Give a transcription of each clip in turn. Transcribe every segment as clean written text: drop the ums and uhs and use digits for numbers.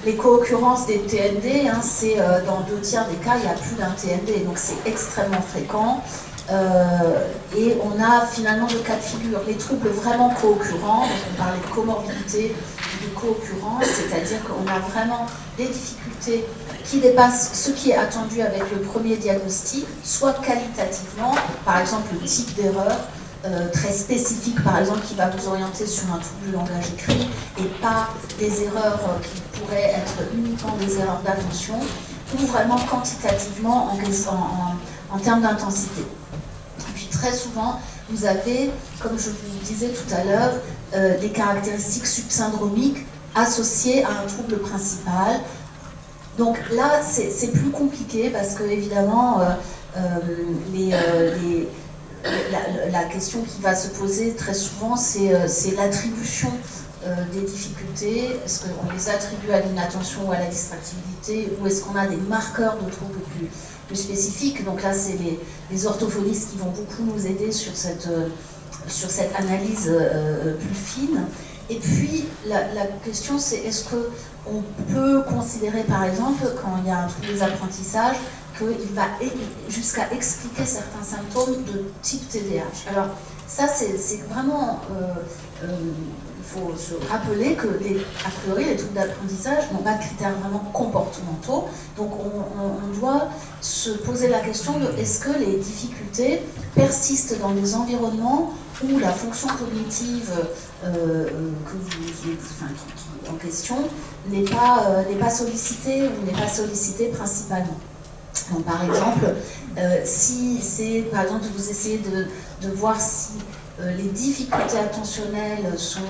Les co-occurrences des TND, hein, c'est dans 2/3 des cas, il n'y a plus d'un TND, donc c'est extrêmement fréquent. Et on a finalement deux cas de figure. Les troubles vraiment co-occurrents, donc on parlait de comorbidité, de co-occurrence, c'est-à-dire qu'on a vraiment des difficultés qui dépassent ce qui est attendu avec le premier diagnostic, soit qualitativement, par exemple le type d'erreur, très spécifique, par exemple, qui va vous orienter sur un trouble du langage écrit et pas des erreurs qui pourraient être uniquement des erreurs d'attention, ou vraiment quantitativement en termes d'intensité. Et puis très souvent, vous avez, comme je vous disais tout à l'heure, des caractéristiques subsyndromiques associées à un trouble principal. Donc là, c'est plus compliqué parce que, évidemment, la question qui va se poser très souvent, c'est l'attribution des difficultés. Est-ce qu'on les attribue à l'inattention ou à la distractibilité, ou est-ce qu'on a des marqueurs de troubles plus spécifiques? Donc là, c'est les orthophonistes qui vont beaucoup nous aider sur cette analyse plus fine. Et puis, la question, c'est est-ce qu'on peut considérer, par exemple, quand il y a un trouble des apprentissages, qu'il va jusqu'à expliquer certains symptômes de type TDAH. Alors, ça, c'est vraiment... il faut se rappeler que, a priori, les troubles d'apprentissage n'ont pas de critères vraiment comportementaux. Donc, on doit se poser la question de est-ce que les difficultés persistent dans des environnements où la fonction cognitive en question n'est pas sollicitée ou n'est pas sollicitée principalement. Donc, par exemple, si c'est, par exemple, vous essayez de voir si les difficultés attentionnelles sont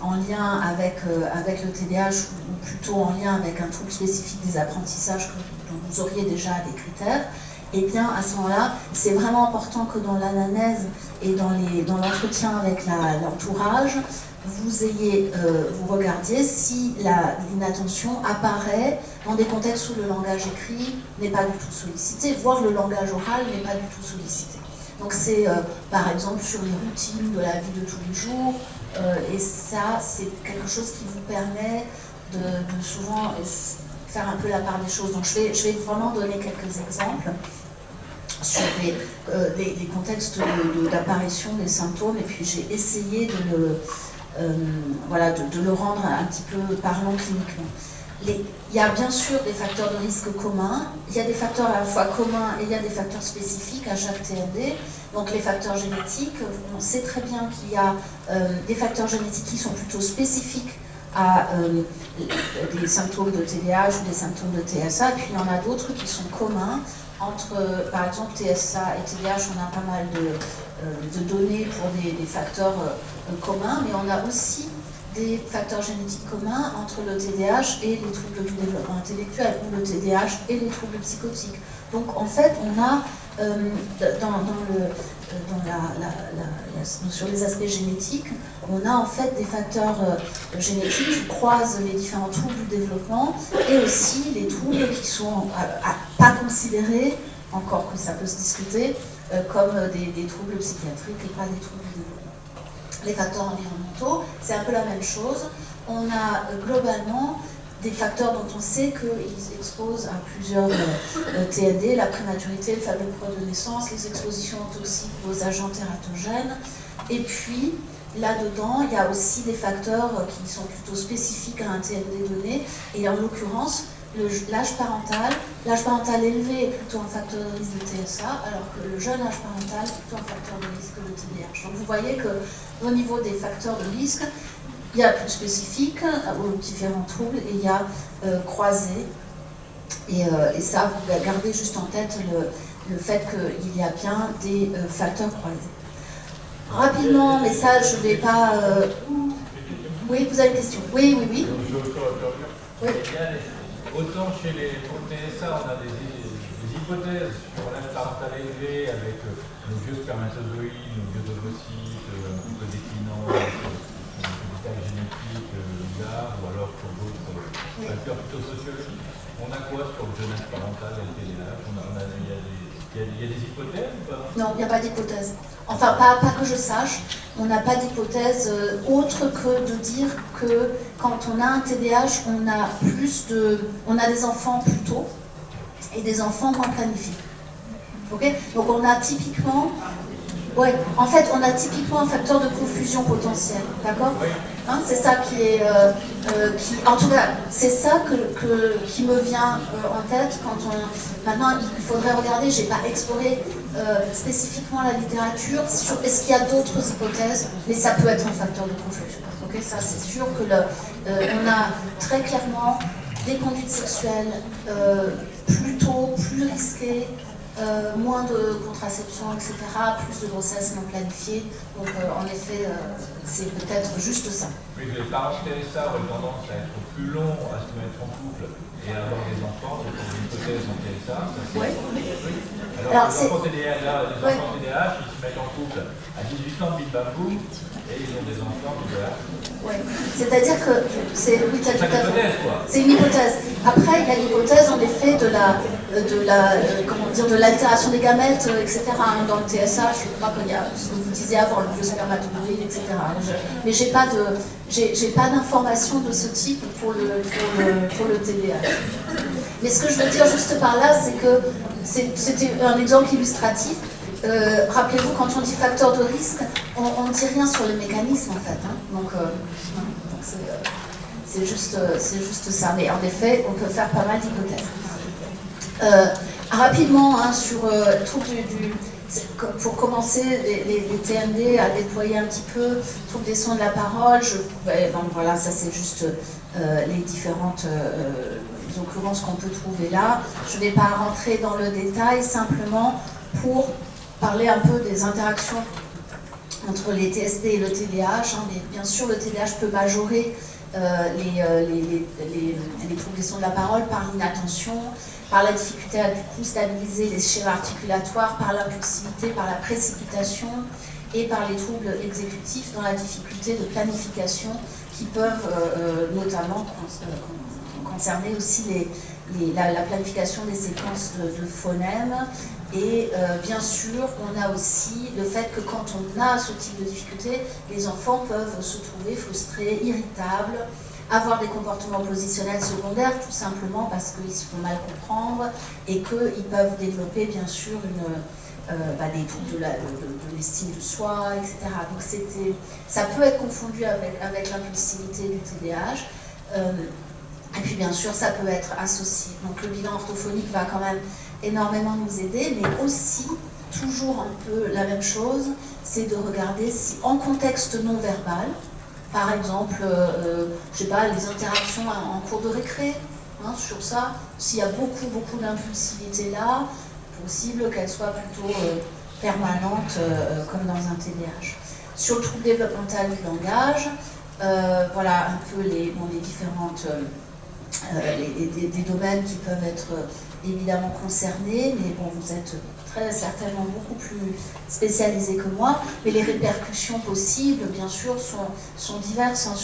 en lien avec le TDAH ou plutôt en lien avec un trouble spécifique des apprentissages dont vous auriez déjà des critères, et bien à ce moment-là, c'est vraiment important que dans l'anamnèse et dans l'entretien avec l'entourage, vous regardiez si l'inattention apparaît dans des contextes où le langage écrit n'est pas du tout sollicité, voire le langage oral n'est pas du tout sollicité. Donc c'est par exemple sur les routines de la vie de tous les jours, et ça c'est quelque chose qui vous permet de souvent faire un peu la part des choses. Donc je vais vraiment donner quelques exemples sur les contextes d'apparition des symptômes, et puis j'ai essayé de le rendre un petit peu parlant cliniquement. Il y a bien sûr des facteurs de risque communs, il y a des facteurs à la fois communs et il y a des facteurs spécifiques à chaque TND. Donc les facteurs génétiques, on sait très bien qu'il y a des facteurs génétiques qui sont plutôt spécifiques à des symptômes de TDAH ou des symptômes de TSA, et puis il y en a d'autres qui sont communs entre, par exemple, TSA et TDAH. On a pas mal de données pour des facteurs communs, mais on a aussi des facteurs génétiques communs entre le TDAH et les troubles du développement intellectuel, ou le TDAH et les troubles psychotiques. Donc en fait, on a sur les aspects génétiques, on a en fait des facteurs génétiques qui croisent les différents troubles du développement, et aussi les troubles qui sont pas considérés, encore que ça peut se discuter, comme des troubles psychiatriques et pas des troubles du développement. Les facteurs environnementaux, c'est un peu la même chose. On a globalement des facteurs dont on sait qu'ils exposent à plusieurs TND, la prématurité, le faible poids de naissance, les expositions toxiques aux agents tératogènes. Et puis, là-dedans, il y a aussi des facteurs qui sont plutôt spécifiques à un TND donné, et en l'occurrence, l'âge parental élevé est plutôt un facteur de risque de TSA, alors que le jeune âge parental est plutôt un facteur de risque de TDAH. Donc vous voyez qu'au niveau des facteurs de risque, il y a plus spécifique aux différents troubles, et il y a croisé. Et ça, vous gardez juste en tête le fait qu'il y a bien des facteurs croisés. Rapidement, mais ça, je ne vais pas... Oui, vous avez une question? Oui. Oui. Autant chez les troubles TSA, on a des hypothèses sur l'âge parental élevé avec nos vieux spermatozoïdes, nos vieux ovocytes, un peu déclinants, des tailles génétiques bizarres, ou alors sur d'autres facteurs plutôt sociologiques. On a quoi sur le jeune âge parental et le TDAH? Il y a des Il y a des hypothèses ou pas? Non, il n'y a pas d'hypothèse. Enfin, pas que je sache, on n'a pas d'hypothèse autre que de dire que quand on a un TDAH, on a des enfants plus tôt et des enfants moins planifiés. Okay, donc on a typiquement, en fait, on a typiquement un facteur de confusion potentiel, d'accord? Hein, c'est ça qui est, en tout cas, c'est ça qui me vient en tête quand on. Maintenant, il faudrait regarder. J'ai pas exploré spécifiquement la littérature sur est-ce qu'il y a d'autres hypothèses, mais ça peut être un facteur de confusion. Okay, ça, c'est sûr que on a très clairement des conduites sexuelles plus tôt, plus risquées. Moins de contraception, etc., plus de grossesse non planifiée. Donc, en effet, c'est peut-être juste ça. Oui, les parents TSA auraient tendance à être plus longs à se mettre en couple et à avoir des enfants, donc une hypothèse en TSA. Oui. Alors, les enfants TDAH, ils se mettent en couple à 18 ans, bim bam boum, et ils ont des enfants, voilà. Oui, c'est-à-dire que c'est une hypothèse, quoi. C'est une hypothèse. Après, il y a l'hypothèse en effet de l'altération des gamètes, etc. Dans le TSA, je crois qu'il y a ce que vous disiez avant, le spermatozoïde, etc. Mais j'ai pas d'informations de ce type pour le TDAH. Mais ce que je veux dire juste par là, c'est que c'était un exemple illustratif. Rappelez-vous, quand on dit facteur de risque, on ne dit rien sur les mécanismes en fait. Hein. Donc c'est juste ça. Mais en effet, on peut faire pas mal d'hypothèses. Rapidement, hein, sur pour commencer les TMD à déployer un petit peu, trouble des sons de la parole. Donc voilà, ça c'est juste les différentes occurrences qu'on peut trouver là. Je ne vais pas rentrer dans le détail, simplement pour parler un peu des interactions entre les TSD et le TDAH. Hein, mais bien sûr, le TDAH peut majorer les troubles des sons de la parole par l'inattention, par la difficulté à du coup stabiliser les schémas articulatoires, par l'impulsivité, par la précipitation et par les troubles exécutifs dans la difficulté de planification qui peuvent notamment concerner aussi la planification des séquences de phonèmes. Et bien sûr, on a aussi le fait que quand on a ce type de difficulté, les enfants peuvent se trouver frustrés, irritables, avoir des comportements positionnels secondaires, tout simplement parce qu'ils se font mal comprendre et qu'ils peuvent développer bien sûr des troubles de l'estime de soi, etc. Donc ça peut être confondu avec l'impulsivité du TDAH. Et puis bien sûr, ça peut être associé. Donc le bilan orthophonique va quand même énormément nous aider, mais aussi, toujours un peu la même chose, c'est de regarder si en contexte non verbal, par exemple, je sais pas, les interactions en cours de récré, hein, sur ça, s'il y a beaucoup d'impulsivité là, possible qu'elle soit plutôt permanente, comme dans un TDAH. Sur le trouble développemental du langage, voilà un peu les différentes des domaines qui peuvent être évidemment concernés, mais bon, vous êtes très certainement beaucoup plus spécialisés que moi, mais les répercussions possibles, bien sûr, sont diverses, hein,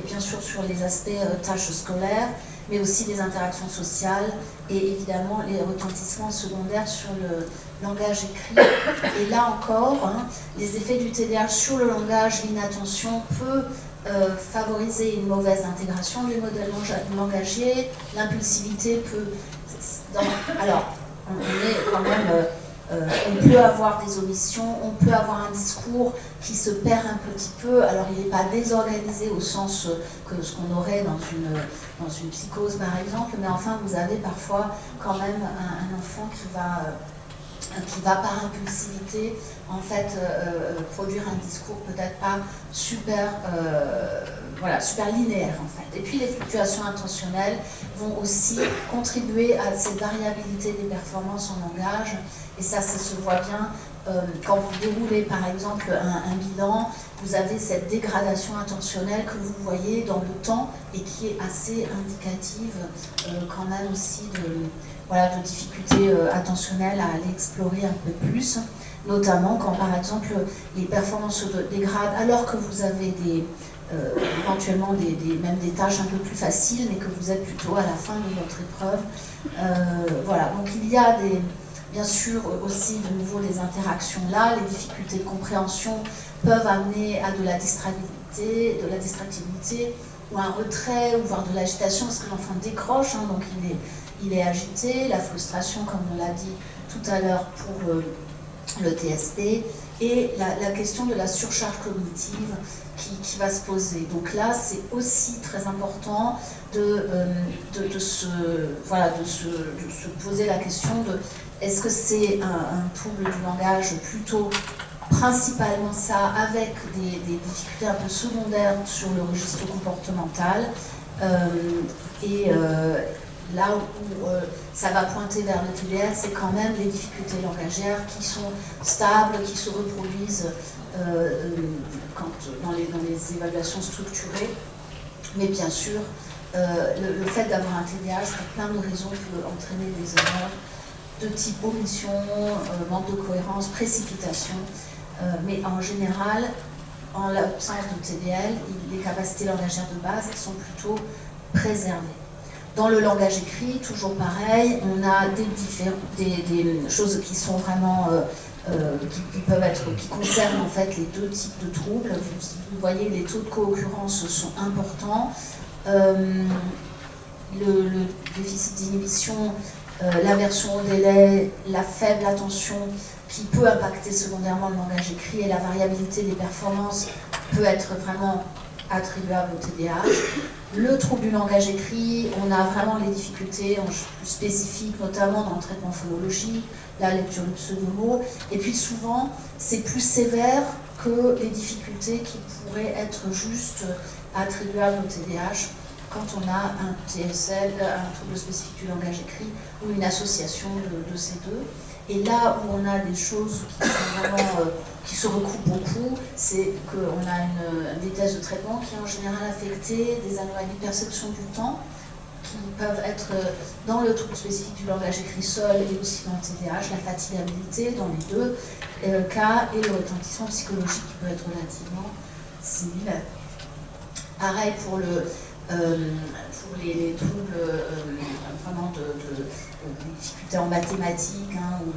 bien sûr sur les aspects tâches scolaires, mais aussi les interactions sociales et évidemment les retentissements secondaires sur le langage écrit. Et là encore, hein, les effets du TDAH sur le langage, l'inattention peut favoriser une mauvaise intégration du modèle langagier, l'impulsivité peut... Alors, on est quand même... on peut avoir des omissions, on peut avoir un discours qui se perd un petit peu. Alors, il n'est pas désorganisé au sens que ce qu'on aurait dans une psychose, par exemple, mais enfin, vous avez parfois quand même un enfant qui va par impulsivité en fait produire un discours peut-être pas super linéaire en fait. Et puis les fluctuations intentionnelles vont aussi contribuer à cette variabilité des performances en langage, et ça se voit bien quand vous déroulez par exemple un bilan, vous avez cette dégradation intentionnelle que vous voyez dans le temps et qui est assez indicative quand même aussi de difficultés attentionnelles à aller explorer un peu plus, notamment quand par exemple les performances se dégradent alors que vous avez éventuellement même des tâches un peu plus faciles, mais que vous êtes plutôt à la fin de votre épreuve. Voilà, donc il y a Bien sûr, aussi, de nouveau, les interactions là, les difficultés de compréhension peuvent amener à de la distractibilité, ou un retrait, ou voire de l'agitation, parce que l'enfant décroche, hein, donc il est agité, la frustration, comme on l'a dit tout à l'heure pour le TSP, et la question de la surcharge cognitive qui va se poser. Donc là, c'est aussi très important de se poser la question de est-ce que c'est un trouble du langage plutôt principalement ça, avec des difficultés un peu secondaires sur le registre comportemental, là où ça va pointer vers le TDR, c'est quand même les difficultés langagières qui sont stables, qui se reproduisent dans les évaluations structurées. Mais bien sûr, le fait d'avoir un TDAH, pour plein de raisons, peut entraîner des erreurs de type omission, manque de cohérence, précipitation. Mais en général, en l'absence de TDL, les capacités langagières de base sont plutôt préservées. Dans le langage écrit, toujours pareil, on a des choses qui sont vraiment qui concernent en fait les deux types de troubles. Vous voyez, les taux de co-occurrence sont importants. Le déficit d'inhibition, l'aversion au délai, la faible attention qui peut impacter secondairement le langage écrit, et la variabilité des performances peut être vraiment attribuable au TDAH. Le trouble du langage écrit, on a vraiment les difficultés spécifiques, notamment dans le traitement phonologique, la lecture du pseudo-mot, et puis souvent c'est plus sévère que les difficultés qui pourraient être juste attribuables au TDAH quand on a un TSL, un trouble spécifique du langage écrit, ou une association de ces deux. Et là où on a des choses qui se recoupent beaucoup, c'est qu'on a une vitesse de traitement qui est en général affectée, des anomalies de perception du temps, qui peuvent être dans le trouble spécifique du langage écrit seul et aussi dans le TDAH, la fatigabilité dans les deux cas, et le retentissement psychologique qui peut être relativement similaire. Pareil pour les troubles vraiment des difficultés en mathématiques, hein, ou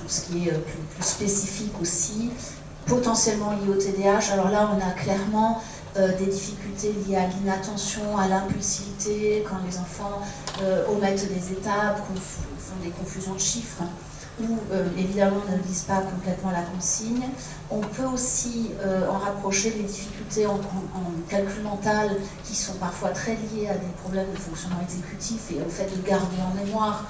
tout ce qui est plus spécifique aussi, potentiellement lié au TDAH. Alors là, on a clairement des difficultés liées à l'inattention, à l'impulsivité, quand les enfants omettent des étapes, font des confusions de chiffres, ou évidemment ne lisent pas complètement la consigne. On peut aussi en rapprocher les difficultés en calcul mental qui sont parfois très liées à des problèmes de fonctionnement exécutif et au fait de garder en mémoire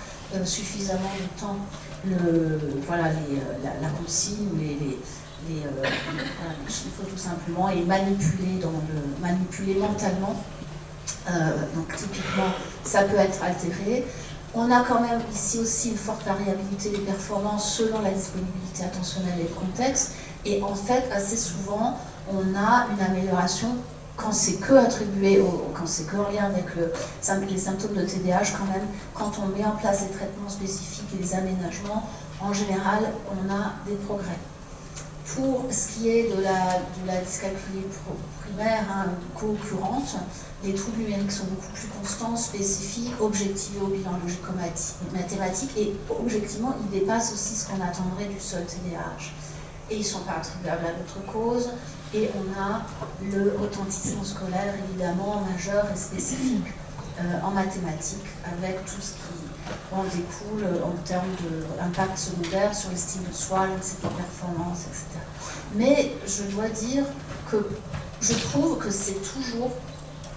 suffisamment de temps la consigne, les chiffres tout simplement, et manipuler mentalement. Donc typiquement, ça peut être altéré. On a quand même ici aussi une forte variabilité des performances selon la disponibilité attentionnelle et le contexte. Et en fait, assez souvent, on a une amélioration quand c'est que attribué, quand c'est que en lien avec les symptômes de TDAH, quand même, quand on met en place les traitements spécifiques et les aménagements, en général, on a des progrès. Pour ce qui est de la dyscalculie primaire, co-occurrente, les troubles numériques sont beaucoup plus constants, spécifiques, objectivés au bilan logico-mathématique, et objectivement, ils dépassent aussi ce qu'on attendrait du seul TDAH. Et ils ne sont pas attribuables à d'autres causes. Et on a le retentissement scolaire, évidemment, majeur et spécifique en mathématiques, avec tout ce qui en découle en termes d'impact secondaire sur l'estime de soi, l'anxiété de performance, etc. Mais je dois dire que je trouve que c'est toujours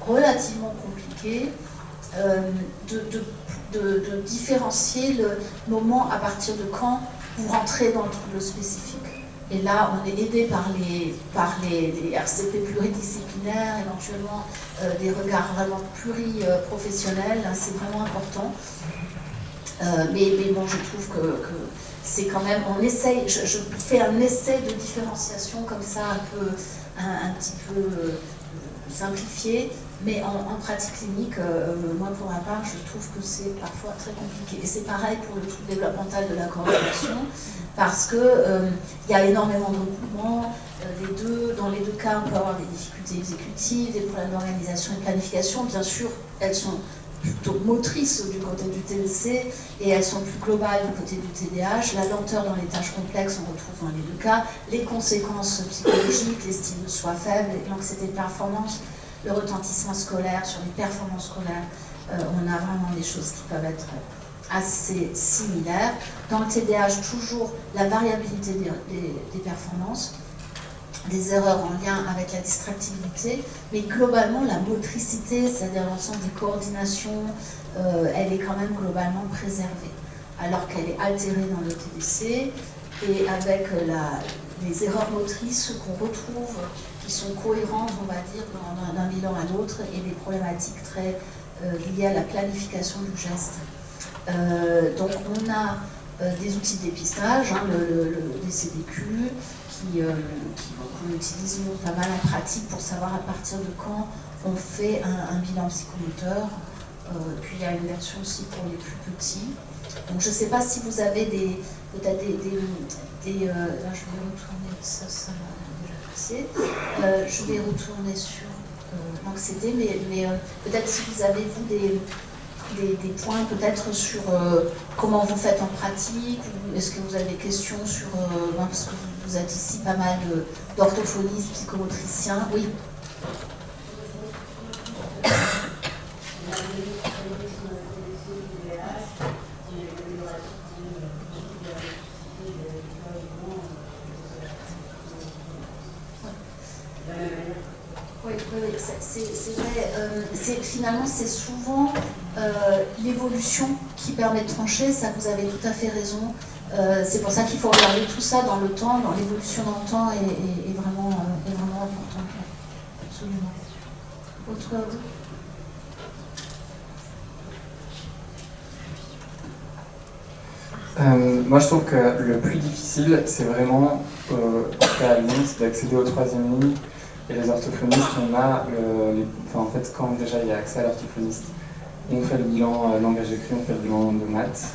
relativement compliqué de différencier le moment à partir de quand vous rentrez dans le trouble spécifique. Et là, on est aidé par les RCP pluridisciplinaires, éventuellement des regards vraiment pluriprofessionnels, c'est vraiment important. Mais bon, je trouve que c'est quand même, on essaye, je fais un essai de différenciation comme ça, un petit peu simplifié, mais en pratique clinique, moi pour ma part, je trouve que c'est parfois très compliqué. Et c'est pareil pour le trouble développemental de la coordination, parce que il y a énormément de recoupements. Dans les deux cas, on peut avoir des difficultés exécutives, des problèmes d'organisation et de planification. Bien sûr, elles sont plutôt motrices du côté du TDC et elles sont plus globales du côté du TDAH. La lenteur dans les tâches complexes, on retrouve dans les deux cas. Les conséquences psychologiques, l'estime de soi faible, l'anxiété de performance, le retentissement scolaire sur les performances scolaires. On a vraiment des choses qui peuvent être assez similaires. Dans le TDAH, toujours la variabilité des performances, des erreurs en lien avec la distractibilité, mais globalement la motricité, c'est-à-dire l'ensemble des coordinations, elle est quand même globalement préservée, alors qu'elle est altérée dans le TDC, et avec les erreurs motrices qu'on retrouve, qui sont cohérentes, on va dire, d'un bilan à l'autre, et des problématiques très liées à la planification du geste. Donc on a des outils de dépistage, hein, les CDQ, qu'on utilise pas mal en pratique pour savoir à partir de quand on fait un bilan psychomoteur. Puis il y a une version aussi pour les plus petits. Donc je ne sais pas si vous avez peut-être là je vais retourner, ça m'a déjà passé. Je vais retourner sur l'anxiété, mais peut-être si vous avez, vous, des points peut-être sur comment vous faites en pratique, ou est-ce que vous avez des questions sur, parce que vous êtes ici pas mal d'orthophonistes, psychomotriciens, oui. Oui, c'est vrai. Finalement, c'est souvent l'évolution qui permet de trancher. Ça, vous avez tout à fait raison. C'est pour ça qu'il faut regarder tout ça dans le temps, dans l'évolution dans le temps est vraiment important. Absolument. Autre. Moi, je trouve que le plus difficile, c'est vraiment, à Lyon, c'est d'accéder aux troisième ligne. Et les orthophonistes, en fait, quand déjà il y a accès à l'orthophoniste, on fait le bilan langage écrit, on fait le bilan de maths.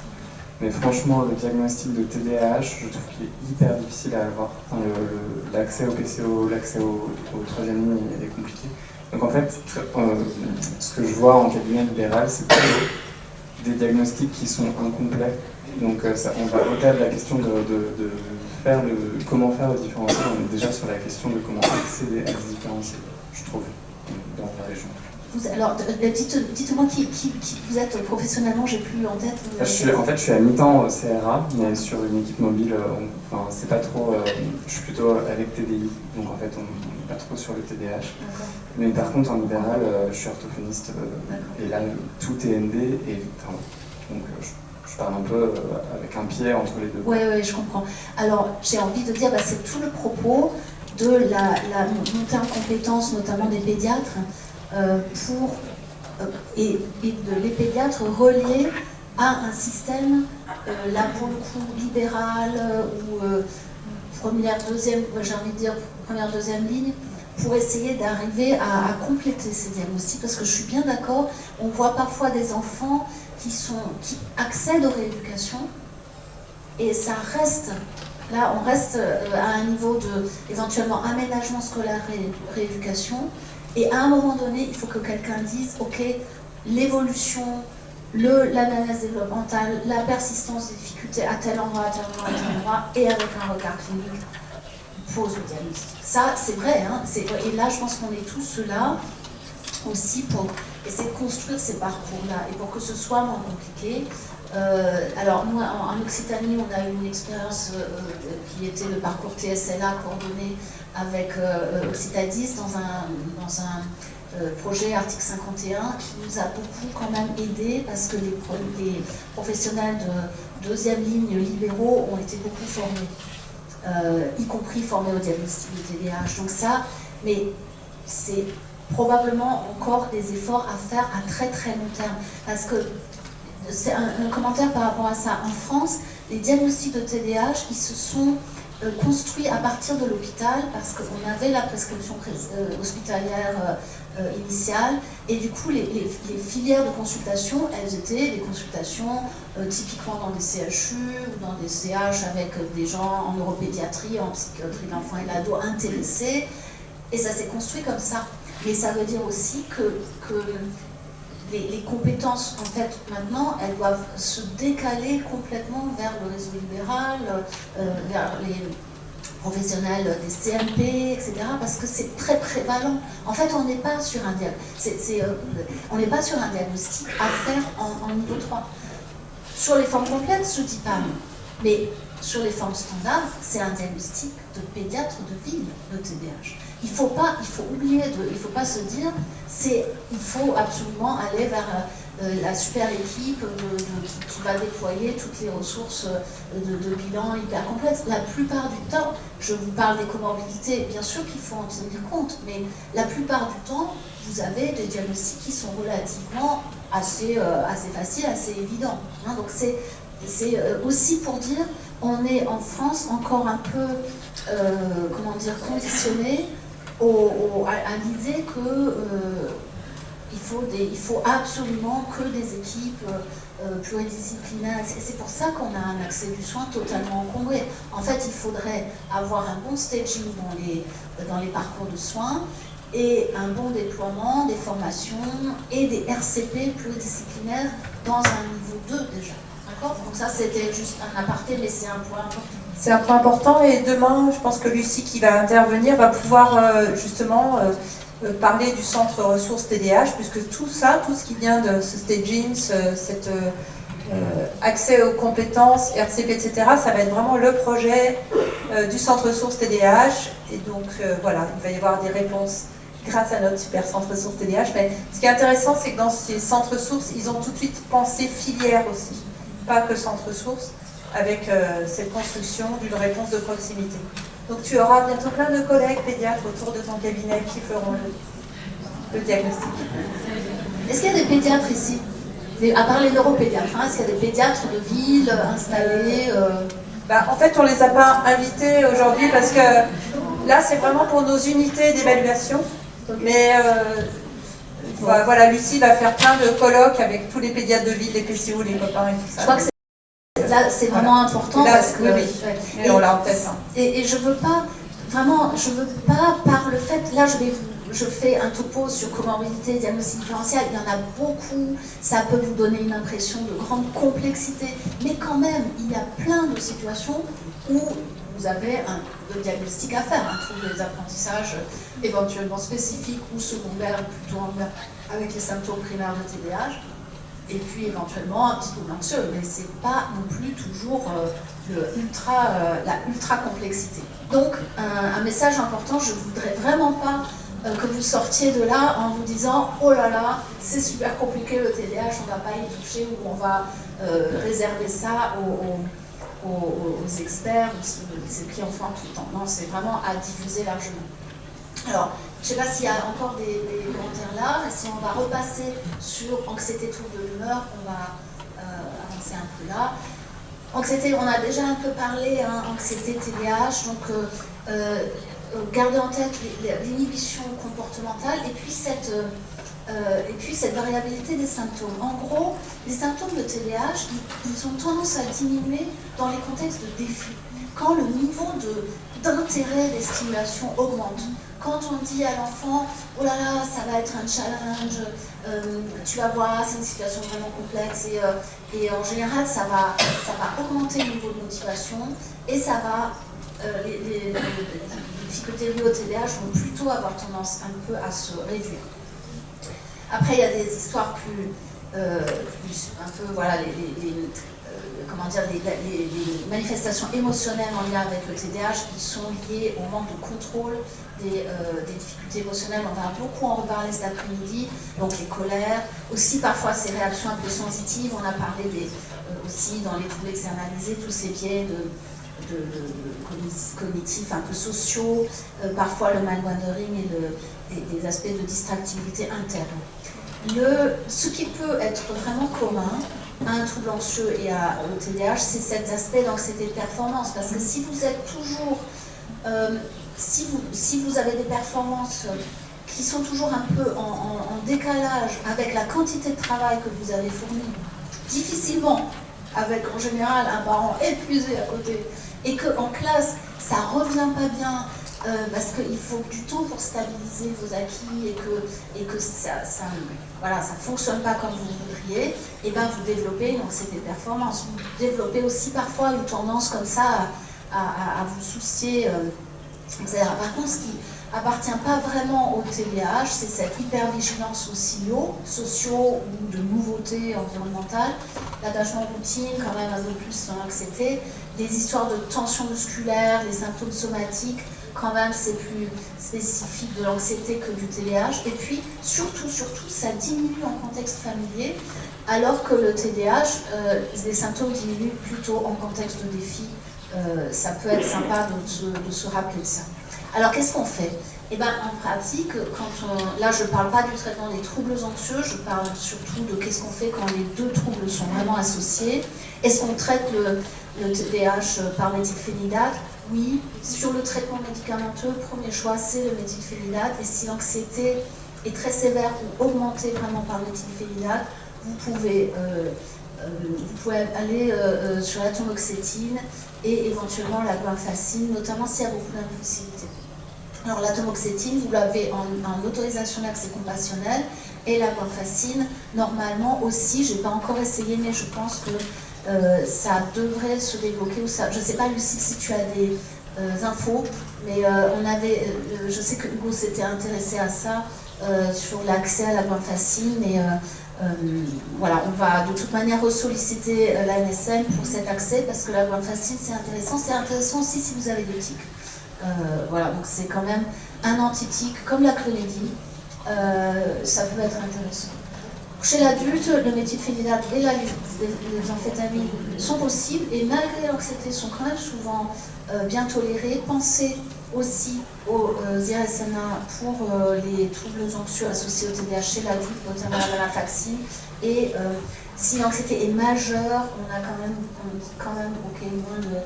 Mais franchement, le diagnostic de TDAH, je trouve qu'il est hyper difficile à avoir. Enfin, l'accès au PCO, l'accès au troisième ligne est compliqué. Donc en fait, ce que je vois en cabinet libéral, c'est plutôt des diagnostics qui sont incomplets. Donc on va au-delà de la question de faire comment faire le différentiel, on est déjà sur la question de comment accéder à ce différentiel, je trouve, dans la région. Alors, dites-moi qui vous êtes professionnellement, j'ai plus en tête. Je suis à mi-temps au CRA, mais sur une équipe mobile, c'est pas trop. Je suis plutôt avec TDI, donc en fait, on n'est pas trop sur le TDAH. Mais par contre, en libéral, je suis orthophoniste, et là, tout est ND, et donc je parle un peu avec un pied entre les deux. Oui, je comprends. Alors, j'ai envie de dire, c'est tout le propos de la montée en compétences, notamment des pédiatres, et de les pédiatres reliés à un système, là pour le coup, libéral, ou première, deuxième, j'ai envie de dire première, deuxième ligne, pour essayer d'arriver à compléter ces diagnostics, parce que je suis bien d'accord, on voit parfois des enfants qui accèdent aux rééducations, et ça reste, là on reste à un niveau de, éventuellement, aménagement scolaire, rééducation, et à un moment donné, il faut que quelqu'un dise, ok, l'évolution, l'analyse développementale, la persistance des difficultés à tel endroit, à tel endroit, à tel endroit, et avec un regard clinique, pose le diagnostic. Ça, c'est vrai, hein, et là, je pense qu'on est tous là aussi pour essayer de construire ces parcours-là, et pour que ce soit moins compliqué. Alors, nous, en Occitanie, on a eu une expérience qui était le parcours TSLA coordonné avec Occitadis dans un projet Article 51 qui nous a beaucoup quand même aidé parce que les professionnels de deuxième ligne libéraux ont été beaucoup formés, y compris formés au diagnostic de TDAH. Donc ça, mais c'est probablement encore des efforts à faire à très très long terme, parce que c'est un commentaire par rapport à ça. En France, les diagnostics de TDAH, ils se sont construits à partir de l'hôpital parce qu'on avait la prescription hospitalière initiale, et du coup les filières de consultation, elles étaient des consultations typiquement dans des CHU ou dans des CH avec des gens en neuropédiatrie, en psychiatrie de l'enfant et de l'ado intéressés, et ça s'est construit comme ça. Mais ça veut dire aussi que les compétences, en fait, maintenant, elles doivent se décaler complètement vers le réseau libéral, vers les professionnels des CMP, etc., parce que c'est très prévalent. En fait, on n'est pas sur un on n'est pas sur un diagnostic à faire en niveau 3. Sur les formes complexes, je ne dis pas non. Mais sur les formes standards, c'est un diagnostic de pédiatre de ville, le TDAH. Il faut pas se dire, il faut absolument aller vers la super équipe qui va déployer toutes les ressources de bilan hyper complexes. La plupart du temps, je vous parle des comorbidités, bien sûr qu'il faut en tenir compte, mais la plupart du temps, vous avez des diagnostics qui sont relativement assez faciles, assez évidents. Hein, donc c'est aussi pour dire, on est en France encore un peu, conditionné à l'idée que il faut absolument que des équipes pluridisciplinaires. C'est pour ça qu'on a un accès du soin totalement encombré. En fait, il faudrait avoir un bon staging dans les parcours de soins et un bon déploiement des formations et des RCP pluridisciplinaires dans un niveau 2 déjà. D'accord ? Donc ça, c'était juste un aparté, mais c'est un point important. C'est un point important et demain, je pense que Lucie qui va intervenir va pouvoir justement parler du centre ressources TDAH, puisque tout ce qui vient de ce staging, cet accès aux compétences, RCP, etc., ça va être vraiment le projet du centre ressources TDAH. Et donc voilà, il va y avoir des réponses grâce à notre super centre ressources TDAH. Mais ce qui est intéressant, c'est que dans ces centres ressources, ils ont tout de suite pensé filière aussi, pas que centre ressources, avec cette construction d'une réponse de proximité. Donc tu auras bientôt plein de collègues pédiatres autour de ton cabinet qui feront le diagnostic. Est-ce qu'il y a des pédiatres ici ? À part les neuropédiatres, hein, est-ce qu'il y a des pédiatres de ville installés En fait, on ne les a pas invités aujourd'hui parce que là, c'est vraiment pour nos unités d'évaluation. Mais voilà, Lucie va faire plein de colloques avec tous les pédiatres de ville, les PCO, les copains et tout ça. Je crois que là, c'est vraiment important là, parce que oui. Et on l'a en tête. Et je veux pas par le fait, là je fais un topo sur comorbidité, diagnostic différentiel, il y en a beaucoup, ça peut vous donner une impression de grande complexité, mais quand même, il y a plein de situations où vous avez un diagnostic à faire, trouver des apprentissages éventuellement spécifiques ou secondaires, plutôt en lien avec les symptômes primaires de TDAH. Et puis éventuellement un petit peu anxieux, mais c'est pas non plus toujours la ultra complexité. Donc un message important, je voudrais vraiment pas que vous sortiez de là en vous disant oh là là, c'est super compliqué le TDAH, on va pas y toucher ou on va réserver ça aux experts, ceux qui en font tout le temps. Non, c'est vraiment à diffuser largement. Alors, je ne sais pas s'il y a encore des commentaires là, mais si on va repasser sur anxiété, trouble de l'humeur, on va avancer un peu là. Anxiété, on a déjà un peu parlé, hein, anxiété, TDAH, donc gardez en tête l'inhibition comportementale et puis cette variabilité des symptômes. En gros, les symptômes de TDAH, ils ont tendance à diminuer dans les contextes de défi. Quand le niveau d'intérêt des stimulations augmente, quand on dit à l'enfant « oh là là, ça va être un challenge, tu vas voir, c'est une situation vraiment complexe » et en général, ça va augmenter le niveau de motivation et ça va, les difficultés liées au TDAH vont plutôt avoir tendance un peu à se réduire. Après, il y a des histoires plus un peu, voilà, les manifestations émotionnelles en lien avec le TDAH qui sont liées au manque de contrôle des difficultés émotionnelles. On va beaucoup en reparler cet après-midi. Donc les colères, aussi parfois ces réactions un peu sensitives. On a parlé aussi dans les troubles externalisés, tous ces biais cognitifs un peu sociaux, parfois le mind-wandering et des aspects de distractibilité interne. Ce qui peut être vraiment commun à un trouble anxieux et au TDAH, c'est cet aspect d'anxiété de performance. Parce que si vous êtes toujours, si vous avez des performances qui sont toujours un peu en décalage avec la quantité de travail que vous avez fourni, difficilement, avec en général un parent épuisé à côté, et qu'en classe, ça revient pas bien, parce qu'il faut du temps pour stabiliser vos acquis et que ça fonctionne pas comme vous voudriez, et ben vous développez une anxiété de performance. Vous développez aussi parfois une tendance comme ça à vous soucier, etc. Par contre, ce qui appartient pas vraiment au TDAH, c'est cette hypervigilance aux signaux sociaux ou de nouveautés environnementales, l'attachement routine, quand même un peu plus dans l'anxiété, des histoires de tension musculaire, les symptômes somatiques, quand même c'est plus spécifique de l'anxiété que du TDAH. Et puis surtout, ça diminue en contexte familier, alors que le TDAH, les symptômes diminuent plutôt en contexte de défi. Ça peut être sympa de se rappeler de ça. Alors qu'est-ce qu'on fait? Eh ben, en pratique, là je ne parle pas du traitement des troubles anxieux, je parle surtout de qu'est-ce qu'on fait quand les deux troubles sont vraiment associés. Est-ce qu'on traite le TDAH par méthylphénidate? Oui. Sur le traitement médicamenteux, premier choix c'est le méthylphénidate, et si l'anxiété est très sévère ou augmentée vraiment par méthylphénidate, vous pouvez aller sur la tamoxétine et éventuellement la guanfacine, notamment s'il y a beaucoup d'impulsivité. Alors la tamoxétine, vous l'avez en autorisation d'accès compassionnel, et la guanfacine, normalement aussi, je n'ai pas encore essayé, mais je pense que ça devrait se débloquer. Ou ça, je ne sais pas, Lucie, si tu as des infos, mais je sais que Hugo s'était intéressé à ça, sur l'accès à la guanfacine, et voilà, on va de toute manière ressolliciter l'ANSM pour cet accès, parce que la guanfacine c'est intéressant aussi si vous avez des tics. Voilà, donc c'est quand même un antitique comme la clonidine, ça peut être intéressant. Chez l'adulte, le méthylphénidate et les amphétamines sont possibles, et malgré l'anxiété sont quand même souvent bien tolérés. Pensez aussi aux IRSNA pour les troubles anxieux associés au TDAH chez l'adulte, notamment la venlafaxine. Et si l'anxiété est majeure, on a quand même ok, moins de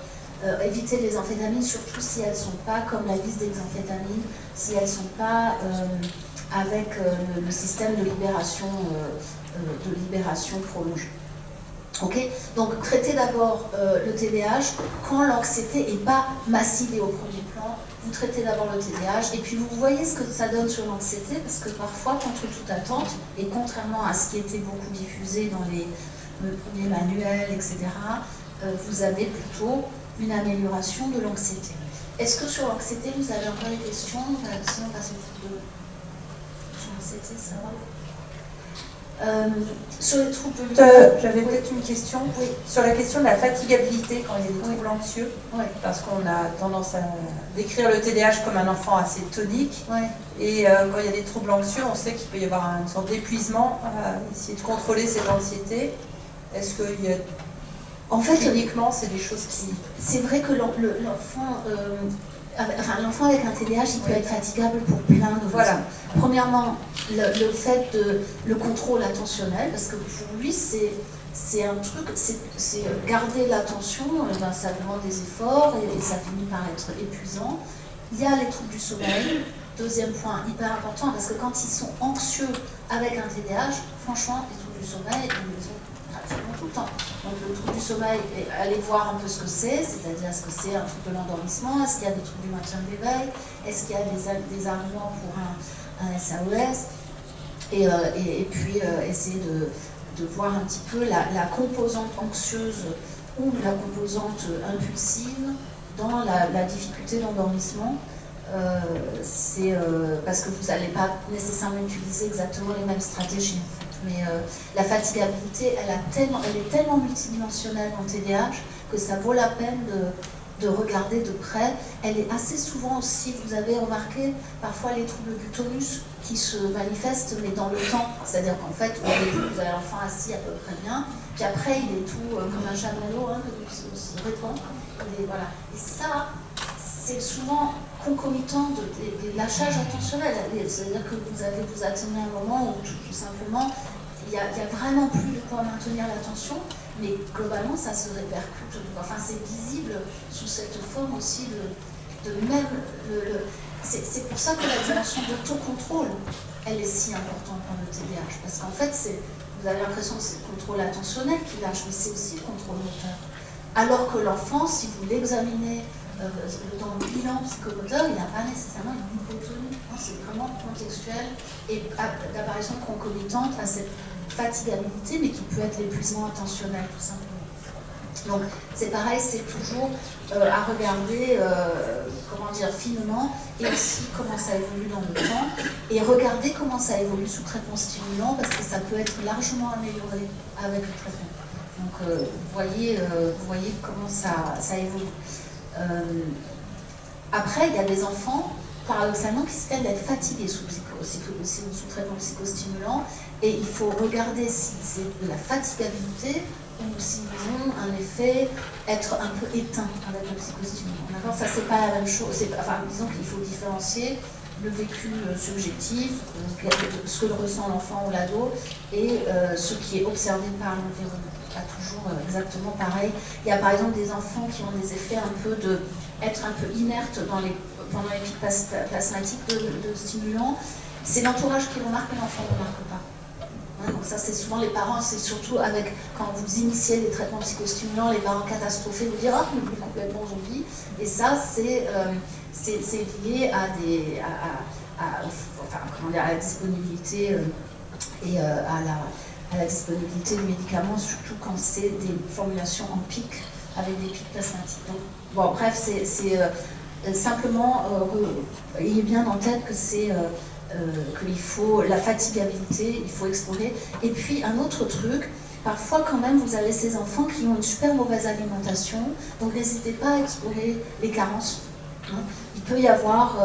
éviter les amphétamines, surtout si elles ne sont pas comme la liste des amphétamines, si elles ne sont pas avec le système de libération prolongée. Okay, donc traitez d'abord le TDAH quand l'anxiété n'est pas massive et au premier plan. Vous traitez d'abord le TDAH et puis vous voyez ce que ça donne sur l'anxiété, parce que parfois, contre toute attente, et contrairement à ce qui était beaucoup diffusé dans les premiers manuels, etc., vous avez plutôt une amélioration de l'anxiété. Est-ce que sur l'anxiété, vous avez encore des questions? Sinon, on passe au type 2. Sur l'anxiété, ça va? Sur les troubles... J'avais peut-être une question. Oui. Sur la question de la fatigabilité quand il y a des troubles anxieux, oui. Parce qu'on a tendance à décrire le TDAH comme un enfant assez tonique, oui. Et quand il y a des troubles anxieux, on sait qu'il peut y avoir une sorte d'épuisement à essayer de contrôler cette anxiété. Est-ce qu'il y a... En fait, cliniquement, c'est des choses qui... C'est vrai que l'enfant avec un TDAH, il peut être fatigable pour plein de raisons. Voilà. Premièrement, le fait de le contrôle attentionnel, parce que pour lui, c'est un truc, c'est garder l'attention, ça demande des efforts et ça finit par être épuisant. Il y a les troubles du sommeil. Deuxième point hyper important, parce que quand ils sont anxieux avec un TDAH, franchement, les troubles du sommeil, ils les ont pratiquement tout le temps. Donc le trouble du sommeil, allez voir un peu ce que c'est-à-dire est-ce que c'est un trouble de l'endormissement, est-ce qu'il y a des troubles du maintien de l'éveil, est-ce qu'il y a des arguments pour un SAES, et puis essayer de voir un petit peu la composante anxieuse ou la composante impulsive dans la difficulté d'endormissement. C'est parce que vous n'allez pas nécessairement utiliser exactement les mêmes stratégies en fait. Mais la fatigabilité, elle est tellement multidimensionnelle en TDAH que ça vaut la peine de regarder de près. Elle est assez souvent aussi, vous avez remarqué, parfois les troubles du tonus qui se manifestent, mais dans le temps. C'est-à-dire qu'en fait, au début, vous avez l'enfant assis à peu près bien, puis après, il est tout comme un chamallow, qui se répand. Et voilà. Et ça, c'est souvent concomitant des lâchages attentionnels. C'est-à-dire que vous atteignez un moment où tout simplement, il n'y a vraiment plus de quoi maintenir l'attention, mais globalement, ça se répercute. Enfin, c'est visible sous cette forme aussi de même... C'est pour ça que la dimension d'autocontrôle, elle est si importante dans le TDAH. Parce qu'en fait, vous avez l'impression que c'est le contrôle attentionnel qui lâche, mais c'est aussi le contrôle moteur. Alors que l'enfant, si vous l'examinez dans le bilan psychomoteur, il n'y a pas nécessairement une hypotonie. C'est vraiment contextuel et d'apparition concomitante à cette fatigabilité, mais qui peut être l'épuisement intentionnel, tout simplement. Donc c'est pareil, c'est toujours à regarder, comment dire, finement, et aussi comment ça évolue dans le temps, et regarder comment ça évolue sous traitement stimulant, parce que ça peut être largement amélioré avec le traitement. Donc vous voyez comment ça évolue. Après, il y a des enfants, paradoxalement, qui se plaignent d'être fatigués sous traitement psychostimulant, et il faut regarder si c'est de la fatigabilité ou s'ils ont un effet être un peu éteint avec le psychostimulant. D'accord ? Ça, c'est pas la même chose. Enfin, disons qu'il faut différencier le vécu subjectif, ce que le ressent l'enfant ou l'ado, et ce qui est observé par l'environnement. Pas toujours exactement pareil. Il y a par exemple des enfants qui ont des effets un peu être un peu inerte pendant les pics plasmatiques de stimulants. C'est l'entourage qui remarque, mais l'enfant ne remarque pas. Donc ça, c'est souvent les parents, c'est surtout quand vous initiez des traitements psychostimulants, les parents catastrophés vous dire « Ah, mais vous êtes complètement zombie ». Et ça, c'est lié à la disponibilité et à la disponibilité du médicament, surtout quand c'est des formulations en pic, avec des pics plasmatiques. Donc, bon, bref, c'est simplement, ayez bien en tête que qu'il faut la fatigabilité, il faut explorer. Et puis un autre truc, parfois quand même vous avez ces enfants qui ont une super mauvaise alimentation, donc n'hésitez pas à explorer les carences. Il peut y avoir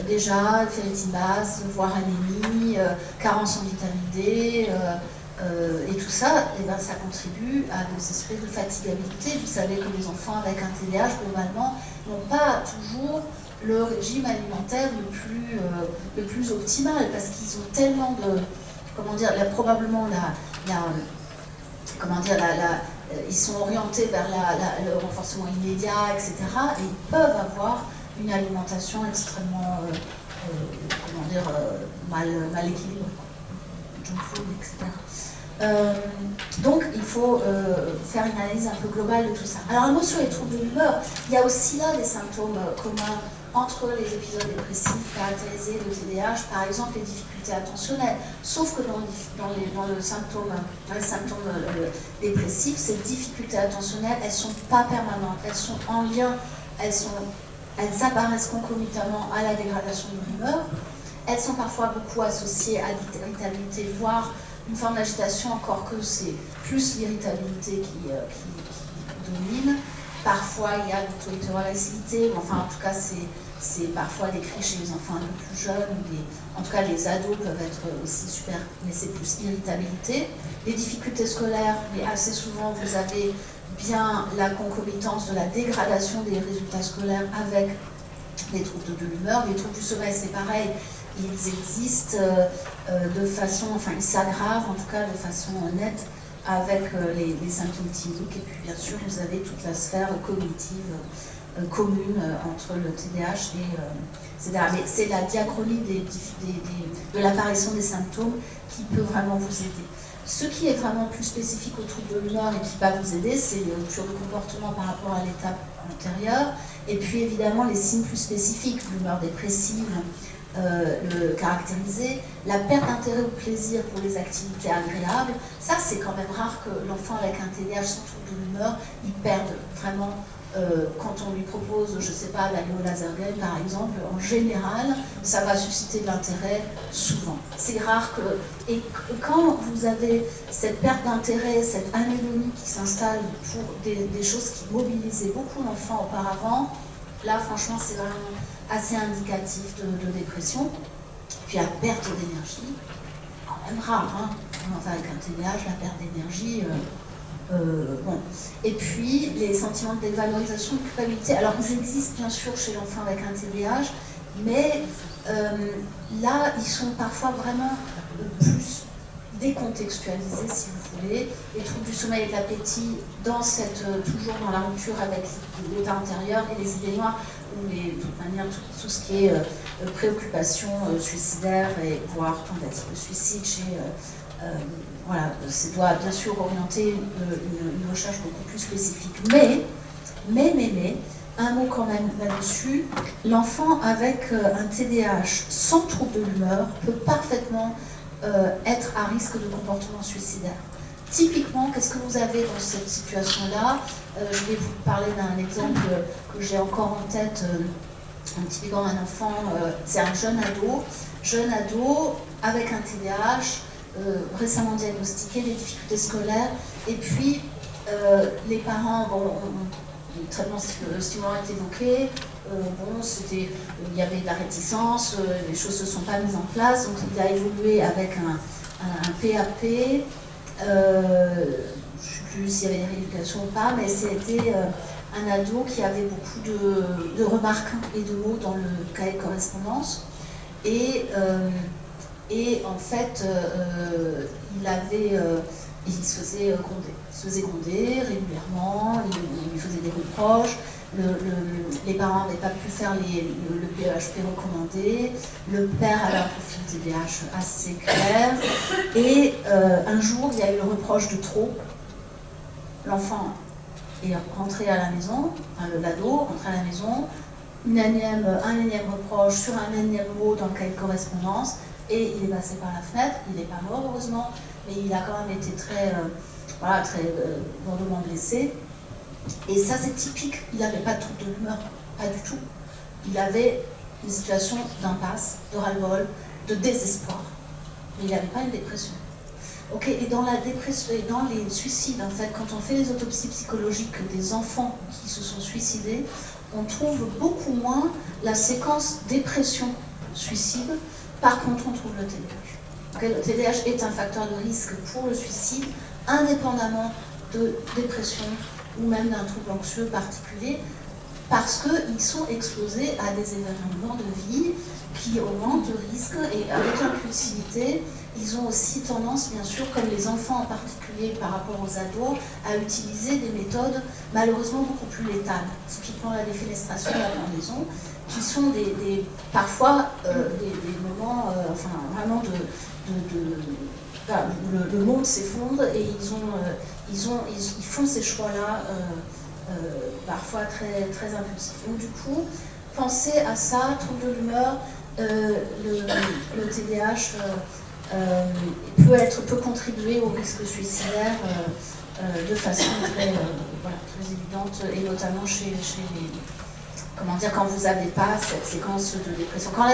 déjà ferritine basse, voire anémie, carence en vitamine D, et tout ça, et ben, ça contribue à des espèces de fatigabilité. Vous savez que les enfants avec un TDAH, globalement, n'ont pas toujours le régime alimentaire le plus optimal, parce qu'ils ont tellement de, probablement ils sont orientés vers le renforcement immédiat, etc. Et ils peuvent avoir une alimentation extrêmement, mal équilibrée, junk food, etc. Donc il faut faire une analyse un peu globale de tout ça. Alors un mot sur les troubles de l'humeur, il y a aussi là des symptômes communs entre les épisodes dépressifs caractérisés de TDAH, par exemple les difficultés attentionnelles, sauf que dans les symptômes dépressifs, ces difficultés attentionnelles, elles ne sont pas permanentes, elles sont en lien, elles apparaissent concomitamment à la dégradation de l'humeur, elles sont parfois beaucoup associées à l'irritabilité, voire une forme d'agitation, encore que c'est plus l'irritabilité qui domine. Parfois, il y a l'auto-hyperactivité, enfin, en tout cas, c'est parfois décrit chez les enfants un peu plus jeunes, en tout cas, les ados peuvent être aussi super, mais c'est plus irritabilité. Les difficultés scolaires, mais assez souvent, vous avez bien la concomitance de la dégradation des résultats scolaires avec les troubles de l'humeur. Les troubles du sommeil, c'est pareil. Ils existent de façon, enfin ils s'aggravent en tout cas de façon nette avec les symptômes cliniques. Et puis bien sûr vous avez toute la sphère cognitive commune entre le TDAH et etc. Mais c'est la diachronie de l'apparition des symptômes qui peut vraiment vous aider. Ce qui est vraiment plus spécifique aux troubles de l'humeur et qui va vous aider, c'est les ruptures de comportement par rapport à l'étape antérieure. Et puis évidemment les signes plus spécifiques, l'humeur dépressive, le caractériser, la perte d'intérêt ou de plaisir pour les activités agréables. Ça, c'est quand même rare que l'enfant avec un TDAH sans trouble de l'humeur, il perde vraiment, quand on lui propose, je ne sais pas, la laser game par exemple, en général, ça va susciter de l'intérêt souvent. C'est rare que... Et quand vous avez cette perte d'intérêt, cette anémonie qui s'installe pour des choses qui mobilisaient beaucoup l'enfant auparavant, là, franchement, c'est vraiment assez indicatif de dépression. Puis la perte d'énergie, quand même rare, hein. Enfin, avec un TDAH, la perte d'énergie, bon. Et puis, les sentiments de dévalorisation, de culpabilité. Alors, ils existent bien sûr chez l'enfant avec un TDAH, mais là, ils sont parfois vraiment plus décontextualisés, si vous voulez. Les troubles du sommeil et de l'appétit, toujours dans la rupture avec l'état antérieur et les idées noires, ou de toute manière tout ce qui est préoccupation suicidaire et voire tentative de suicide voilà, ça doit bien sûr orienter une recherche beaucoup plus spécifique. Mais, un mot quand même là-dessus. L'enfant avec un TDAH sans trouble de l'humeur peut parfaitement être à risque de comportement suicidaire. Typiquement, qu'est-ce que vous avez dans cette situation-là? Je vais vous parler d'un exemple que j'ai encore en tête. Typiquement, un enfant, c'est un jeune ado avec un TDAH, récemment diagnostiqué, des difficultés scolaires, et puis les parents, le traitement stimulant est évoqué, il y avait de la réticence, les choses ne se sont pas mises en place, donc il a évolué avec un PAP, je ne sais plus s'il y avait des rééducations ou pas, mais c'était un ado qui avait beaucoup de remarques et de mots dans le cahier de correspondance, et en fait, il se faisait gronder régulièrement, il lui faisait des reproches, les parents n'avaient pas pu faire le PEHP recommandé, le père avait un profil TDAH assez clair, et un jour, il y a eu le reproche de trop. L'enfant est rentré à la maison, l'ado rentré à la maison, un énième reproche sur un énième mot dans le cahier de correspondance, et il est passé par la fenêtre. Il n'est pas mort heureusement, mais il a quand même été très lourdement blessé. Et ça c'est typique, il n'avait pas de trouble de l'humeur, pas du tout. Il avait une situation d'impasse, de ras-le-bol, de désespoir, mais il n'avait pas une dépression. Ok, et dans la dépression et dans les suicides, en fait, quand on fait les autopsies psychologiques des enfants qui se sont suicidés, on trouve beaucoup moins la séquence dépression-suicide. Par contre, on trouve le TDAH. Okay, le TDAH est un facteur de risque pour le suicide, indépendamment de dépression ou même d'un trouble anxieux particulier, parce qu'ils sont exposés à des événements de vie qui augmentent le risque, et avec l'impulsivité, ils ont aussi tendance, bien sûr, comme les enfants en particulier par rapport aux ados, à utiliser des méthodes malheureusement beaucoup plus létales. Typiquement la défenestration et la pendaison, qui sont parfois des moments vraiment où le monde s'effondre, et ils font ces choix-là parfois très, très impulsifs. Donc du coup, pensez à ça, trouble de l'humeur, le TDAH peut contribuer au risque suicidaire de façon très évidente, et notamment chez les... Comment dire, quand vous n'avez pas cette séquence de dépression. Quand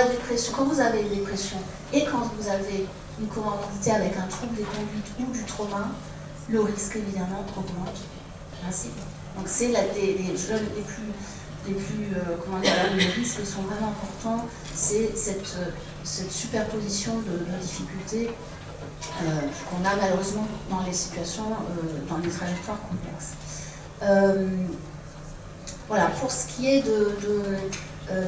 vous avez une dépression et quand vous avez une comorbidité avec un trouble des conduites ou du trauma, le risque évidemment augmente. Ainsi. Donc c'est les jeunes les risques sont vraiment importants. C'est cette superposition de difficultés qu'on a malheureusement dans les situations, dans les trajectoires complexes. Voilà, pour ce qui est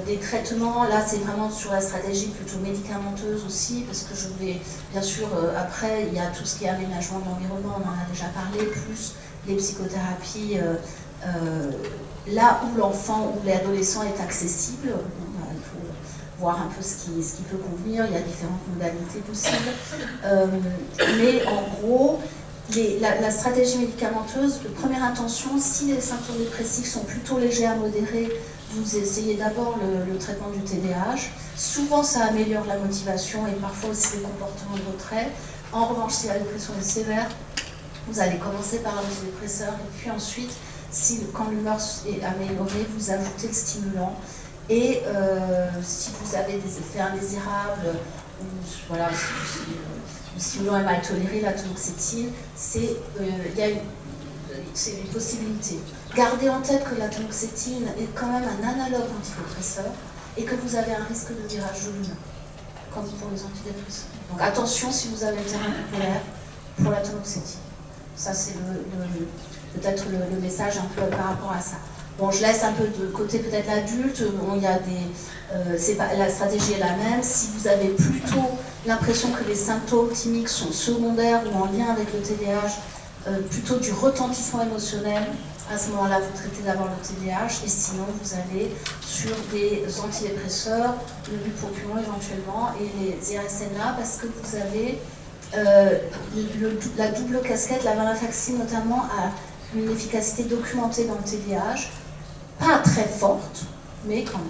des traitements, là c'est vraiment sur la stratégie plutôt médicamenteuse aussi, parce que je vais, bien sûr, après il y a tout ce qui est aménagement de l'environnement, on en a déjà parlé, plus les psychothérapies, là où l'enfant ou l'adolescent est accessible. Il faut voir un peu ce qui peut convenir, il y a différentes modalités possibles. Mais en gros, la stratégie médicamenteuse, première intention, si les symptômes dépressifs sont plutôt légers à modérés, vous essayez d'abord le traitement du TDAH. Souvent, ça améliore la motivation et parfois aussi les comportements de retrait. En revanche, si la dépression est sévère, vous allez commencer par l'antidépresseur, et puis ensuite, quand l'humeur est améliorée, vous ajoutez le stimulant. Et si vous avez des effets indésirables, ou voilà, le stimulant est mal toléré, la taloxétine, c'est une possibilité. Gardez en tête que la taloxétine est quand même un analogue antidépresseur et que vous avez un risque de virage de l'humeur, comme pour les antidépresseurs. Donc attention si vous avez le terrain populaire pour la taloxétine. Ça, c'est peut-être le message un peu par rapport à ça. Bon, je laisse un peu de côté peut-être l'adulte. Bon, la stratégie est la même. Si vous avez plutôt l'impression que les symptômes cliniques sont secondaires ou en lien avec le TDAH, plutôt du retentissement émotionnel, à ce moment-là, vous traitez d'abord le TDAH, et sinon, vous allez sur des antidépresseurs, le bupropion éventuellement, et les IRSNA, parce que vous avez la double casquette. La venlafaxine notamment a une efficacité documentée dans le TDAH, pas très forte, mais quand même.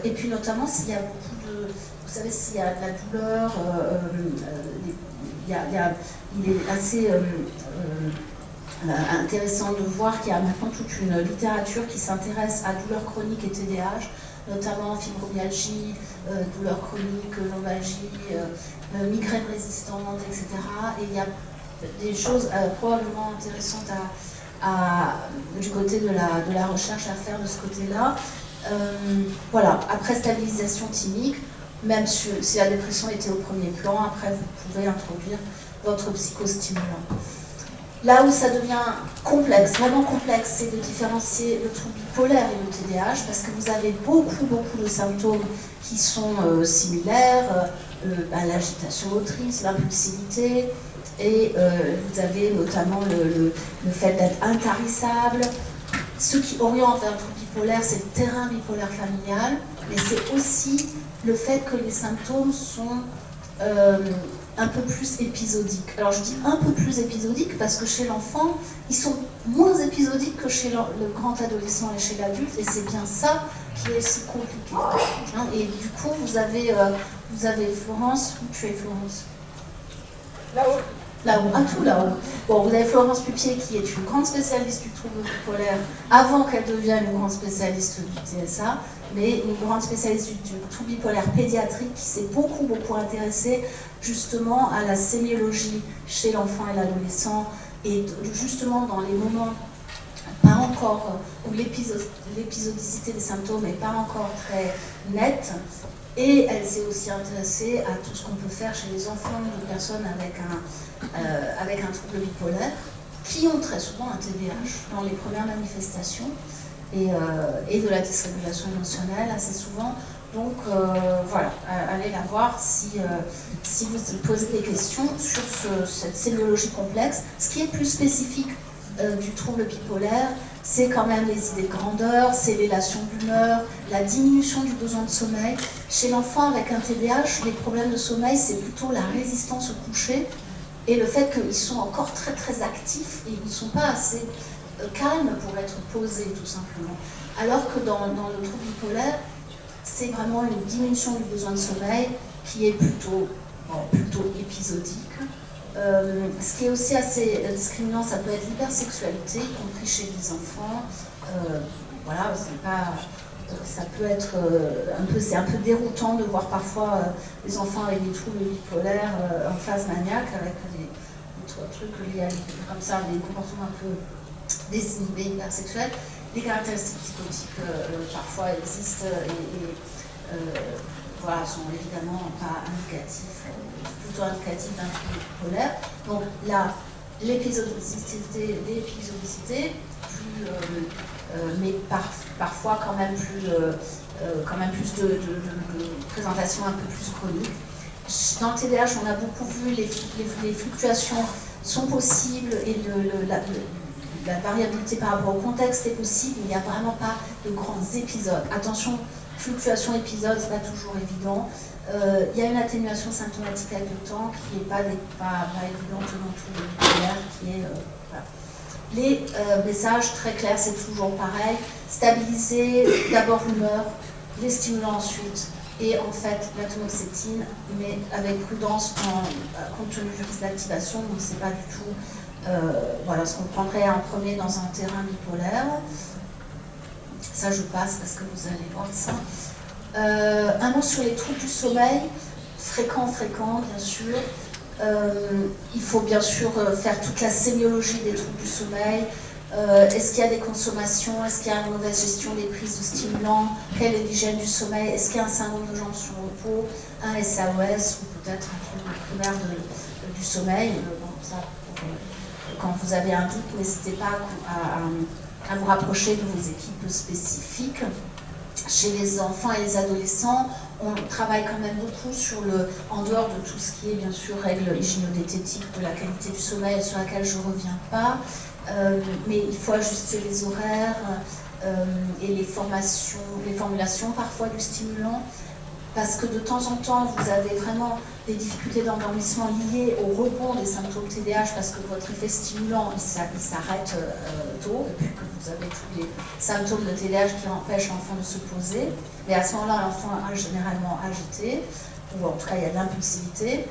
Et puis notamment s'il y a beaucoup de, vous savez, s'il y a de la douleur, il est assez intéressant de voir qu'il y a maintenant toute une littérature qui s'intéresse à douleurs chroniques et TDAH, notamment fibromyalgie, douleurs chroniques, lombalgie, migraine résistante, etc. Et il y a des choses probablement intéressantes du côté de la recherche à faire de ce côté-là. Voilà, après stabilisation thymique, même si la dépression était au premier plan, après vous pouvez introduire votre psychostimulant. Là où ça devient complexe, vraiment complexe, c'est de différencier le trouble bipolaire et le TDAH, parce que vous avez beaucoup de symptômes qui sont similaires, l'agitation motrice, l'impulsivité, et vous avez notamment le fait d'être intarissable. Ce qui oriente vers le trouble bipolaire, c'est le terrain bipolaire familial, mais c'est aussi le fait que les symptômes sont un peu plus épisodiques. Alors je dis un peu plus épisodiques parce que chez l'enfant, ils sont moins épisodiques que chez le grand adolescent et chez l'adulte, et c'est bien ça qui est si compliqué. Et du coup, vous avez Florence, où tu es Florence ? Là-haut. Là-haut, tout là-haut. Bon, vous avez Florence Pupier qui est une grande spécialiste du trouble bipolaire avant qu'elle devienne une grande spécialiste du TSA, mais une grande spécialiste du trouble bipolaire pédiatrique qui s'est beaucoup intéressée justement à la sémiologie chez l'enfant et l'adolescent, et justement dans les moments pas encore où l'épisodicité des symptômes n'est pas encore très nette. Et elle s'est aussi intéressée à tout ce qu'on peut faire chez les enfants de personnes avec un trouble bipolaire, qui ont très souvent un TDAH dans les premières manifestations, et de la dysrégulation émotionnelle assez souvent. Donc voilà, allez la voir si vous posez des questions sur cette sémiologie complexe. Ce qui est plus spécifique du trouble bipolaire, c'est quand même les idées de grandeur, c'est l'élation d'humeur, la diminution du besoin de sommeil. Chez l'enfant avec un TDAH, les problèmes de sommeil, c'est plutôt la résistance au coucher et le fait qu'ils sont encore très actifs et ils ne sont pas assez calmes pour être posés, tout simplement. Alors que dans le trouble bipolaire, c'est vraiment une diminution du besoin de sommeil qui est plutôt épisodique. Ce qui est aussi assez discriminant, ça peut être l'hypersexualité, y compris chez les enfants. Voilà, ça peut être c'est un peu déroutant de voir parfois les enfants avec des troubles bipolaires en phase maniaque, avec des trucs liés à comme ça, des comportements un peu désinhibés, hypersexuels. Les caractéristiques psychotiques parfois existent et voilà, sont évidemment pas indicatifs, plutôt indicatifs d'un trouble bipolaire. Donc là, l'épisodicité, mais parfois quand même plus de présentation un peu plus chronique. Dans le TDAH, on a beaucoup vu les fluctuations sont possibles et la variabilité par rapport au contexte est possible, mais il n'y a vraiment pas de grands épisodes. Attention, fluctuation épisode, c'est pas toujours évident. Il y a une atténuation symptomatique avec le temps qui n'est pas évidente dans tout le bipolaire, qui est voilà. Les messages très clairs, c'est toujours pareil. Stabiliser d'abord l'humeur, les stimulants ensuite, et en fait la tomoxétine, mais avec prudence compte tenu du risque d'activation, donc c'est pas du tout voilà, ce qu'on prendrait en premier dans un terrain bipolaire. Ça je passe parce que vous allez voir ça. Un mot sur les troubles du sommeil, fréquents bien sûr. Il faut bien sûr faire toute la sémiologie des troubles du sommeil. Est-ce qu'il y a des consommations? Est-ce qu'il y a une mauvaise gestion des prises de stimulants? Quelle est l'hygiène du sommeil? Est-ce qu'il y a un syndrome de jambes sur repos? Un SAOS ou peut-être un trouble primaire du sommeil? Bon, ça, quand vous avez un doute, n'hésitez pas à vous rapprocher de vos équipes spécifiques. Chez les enfants et les adolescents, on travaille quand même beaucoup en dehors de tout ce qui est bien sûr règles hygiéno-diététiques de la qualité du sommeil sur laquelle je ne reviens pas, mais il faut ajuster les horaires et les formulations parfois du stimulant, parce que de temps en temps vous avez vraiment des difficultés d'endormissement liées au rebond des symptômes TDAH parce que votre effet stimulant il s'arrête tôt et puis que vous avez tous les symptômes de TDAH qui empêchent l'enfant de se poser. Mais à ce moment-là, l'enfant est généralement agité, ou en tout cas il y a de l'impulsivité.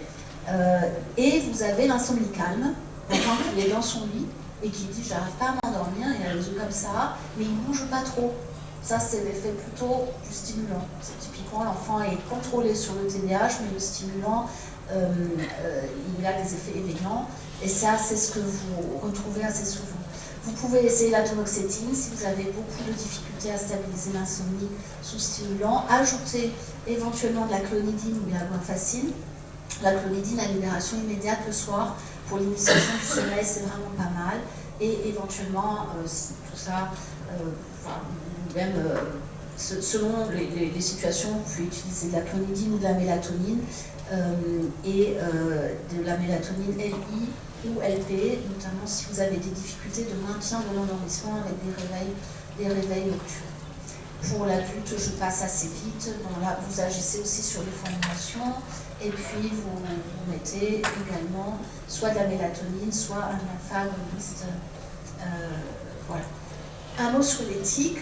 Et vous avez l'insomnie calme, l'enfant qui est dans son lit et qui dit j'arrive pas à m'endormir, il a les yeux comme ça, mais il ne bouge pas trop. Ça, c'est l'effet plutôt du stimulant. C'est typiquement, l'enfant est contrôlé sur le TDAH, mais le stimulant, il a des effets éveillants. Et ça, c'est ce que vous retrouvez assez souvent. Vous pouvez essayer l'atomoxétine si vous avez beaucoup de difficultés à stabiliser l'insomnie sous stimulant. Ajouter éventuellement de la clonidine ou de la guanfacine. La clonidine à libération immédiate le soir pour l'initiation du sommeil, c'est vraiment pas mal. Et éventuellement, si tout ça... même selon les situations, vous pouvez utiliser de la clonidine ou de la mélatonine et de la mélatonine LI ou LP, notamment si vous avez des difficultés de maintien de l'endormissement avec des réveils nocturnes. Pour l'adulte, je passe assez vite. Bon, là, vous agissez aussi sur les formulations et puis vous mettez également soit de la mélatonine, soit un alpha-agoniste. Voilà. Un mot sur l'éthique,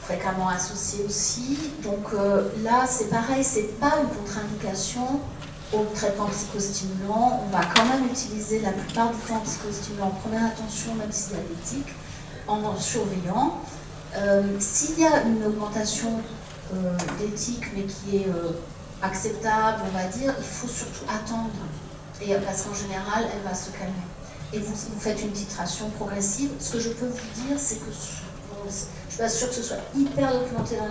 fréquemment associé aussi. Donc là, c'est pareil, c'est pas une contre-indication au traitement psychostimulant. On va quand même utiliser la plupart du temps psychostimulant en première intention, même s'il y a l'éthique, en surveillant. S'il y a une augmentation d'éthique, mais qui est acceptable, on va dire, il faut surtout attendre. Et, parce qu'en général, elle va se calmer. Et vous faites une titration progressive. Ce que je peux vous dire, c'est que, bon, je ne suis pas sûre que ce soit hyper documenté dans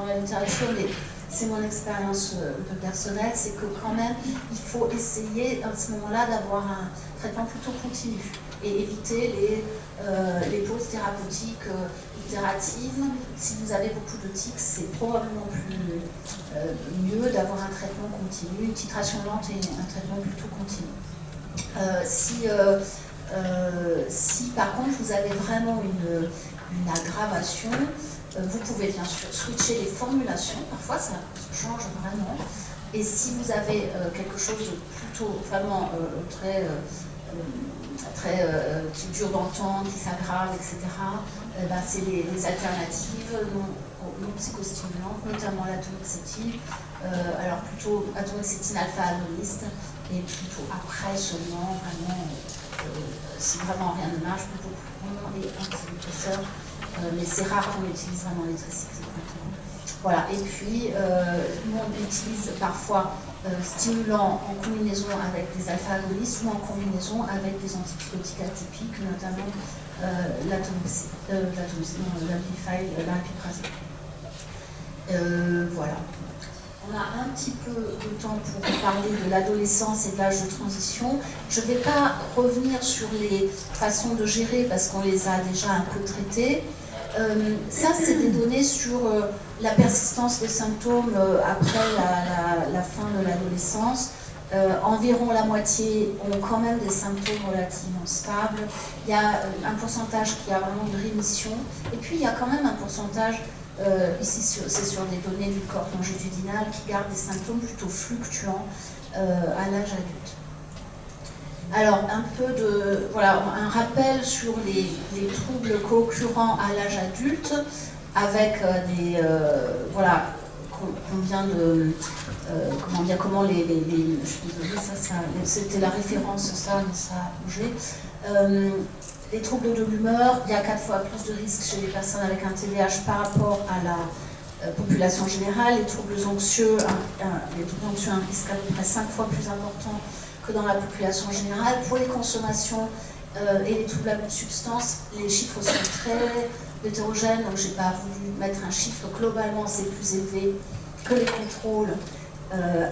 la littérature, mais c'est mon expérience personnelle, c'est que quand même, il faut essayer à ce moment-là d'avoir un traitement plutôt continu et éviter les pauses thérapeutiques itératives. Si vous avez beaucoup de tics, c'est probablement mieux d'avoir un traitement continu, une titration lente et un traitement plutôt continu. Si par contre vous avez vraiment une aggravation, vous pouvez bien sûr switcher les formulations, parfois ça change vraiment. Et si vous avez quelque chose de plutôt vraiment qui dure dans le temps, qui s'aggrave, etc., c'est les alternatives non psychostimulantes, notamment l'atomoxétine, alors plutôt atomoxétine alpha-agoniste, et plutôt après seulement, vraiment, si vraiment rien ne marche, plutôt prendre les antidépresseurs, mais c'est rare qu'on utilise vraiment les tricycliques maintenant. Voilà, et puis nous on utilise parfois stimulants en combinaison avec des alpha-agonistes ou en combinaison avec des antipsychotiques atypiques, notamment l'aripiprazole. Voilà. On a un petit peu de temps pour parler de l'adolescence et de l'âge de transition. Je ne vais pas revenir sur les façons de gérer parce qu'on les a déjà un peu traitées. Ça, c'est des données sur la persistance des symptômes après la fin de l'adolescence. Environ la moitié ont quand même des symptômes relativement stables. Il y a un pourcentage qui a vraiment une rémission. Et puis, il y a quand même un pourcentage, ici c'est sur des données du corps longitudinal, qui garde des symptômes plutôt fluctuants à l'âge adulte. Alors, un rappel sur les troubles co-occurrents à l'âge adulte, avec comment je suis désolée, c'était la référence, ça, mais ça a bougé. Les troubles de l'humeur, il y a 4 fois plus de risques chez les personnes avec un TDAH par rapport à la population générale. Les troubles anxieux, ont un risque à peu près 5 fois plus important que dans la population générale. Pour les consommations et les troubles de substances, les chiffres sont très hétérogènes, donc je n'ai pas voulu mettre un chiffre. Globalement, c'est plus élevé que les contrôles,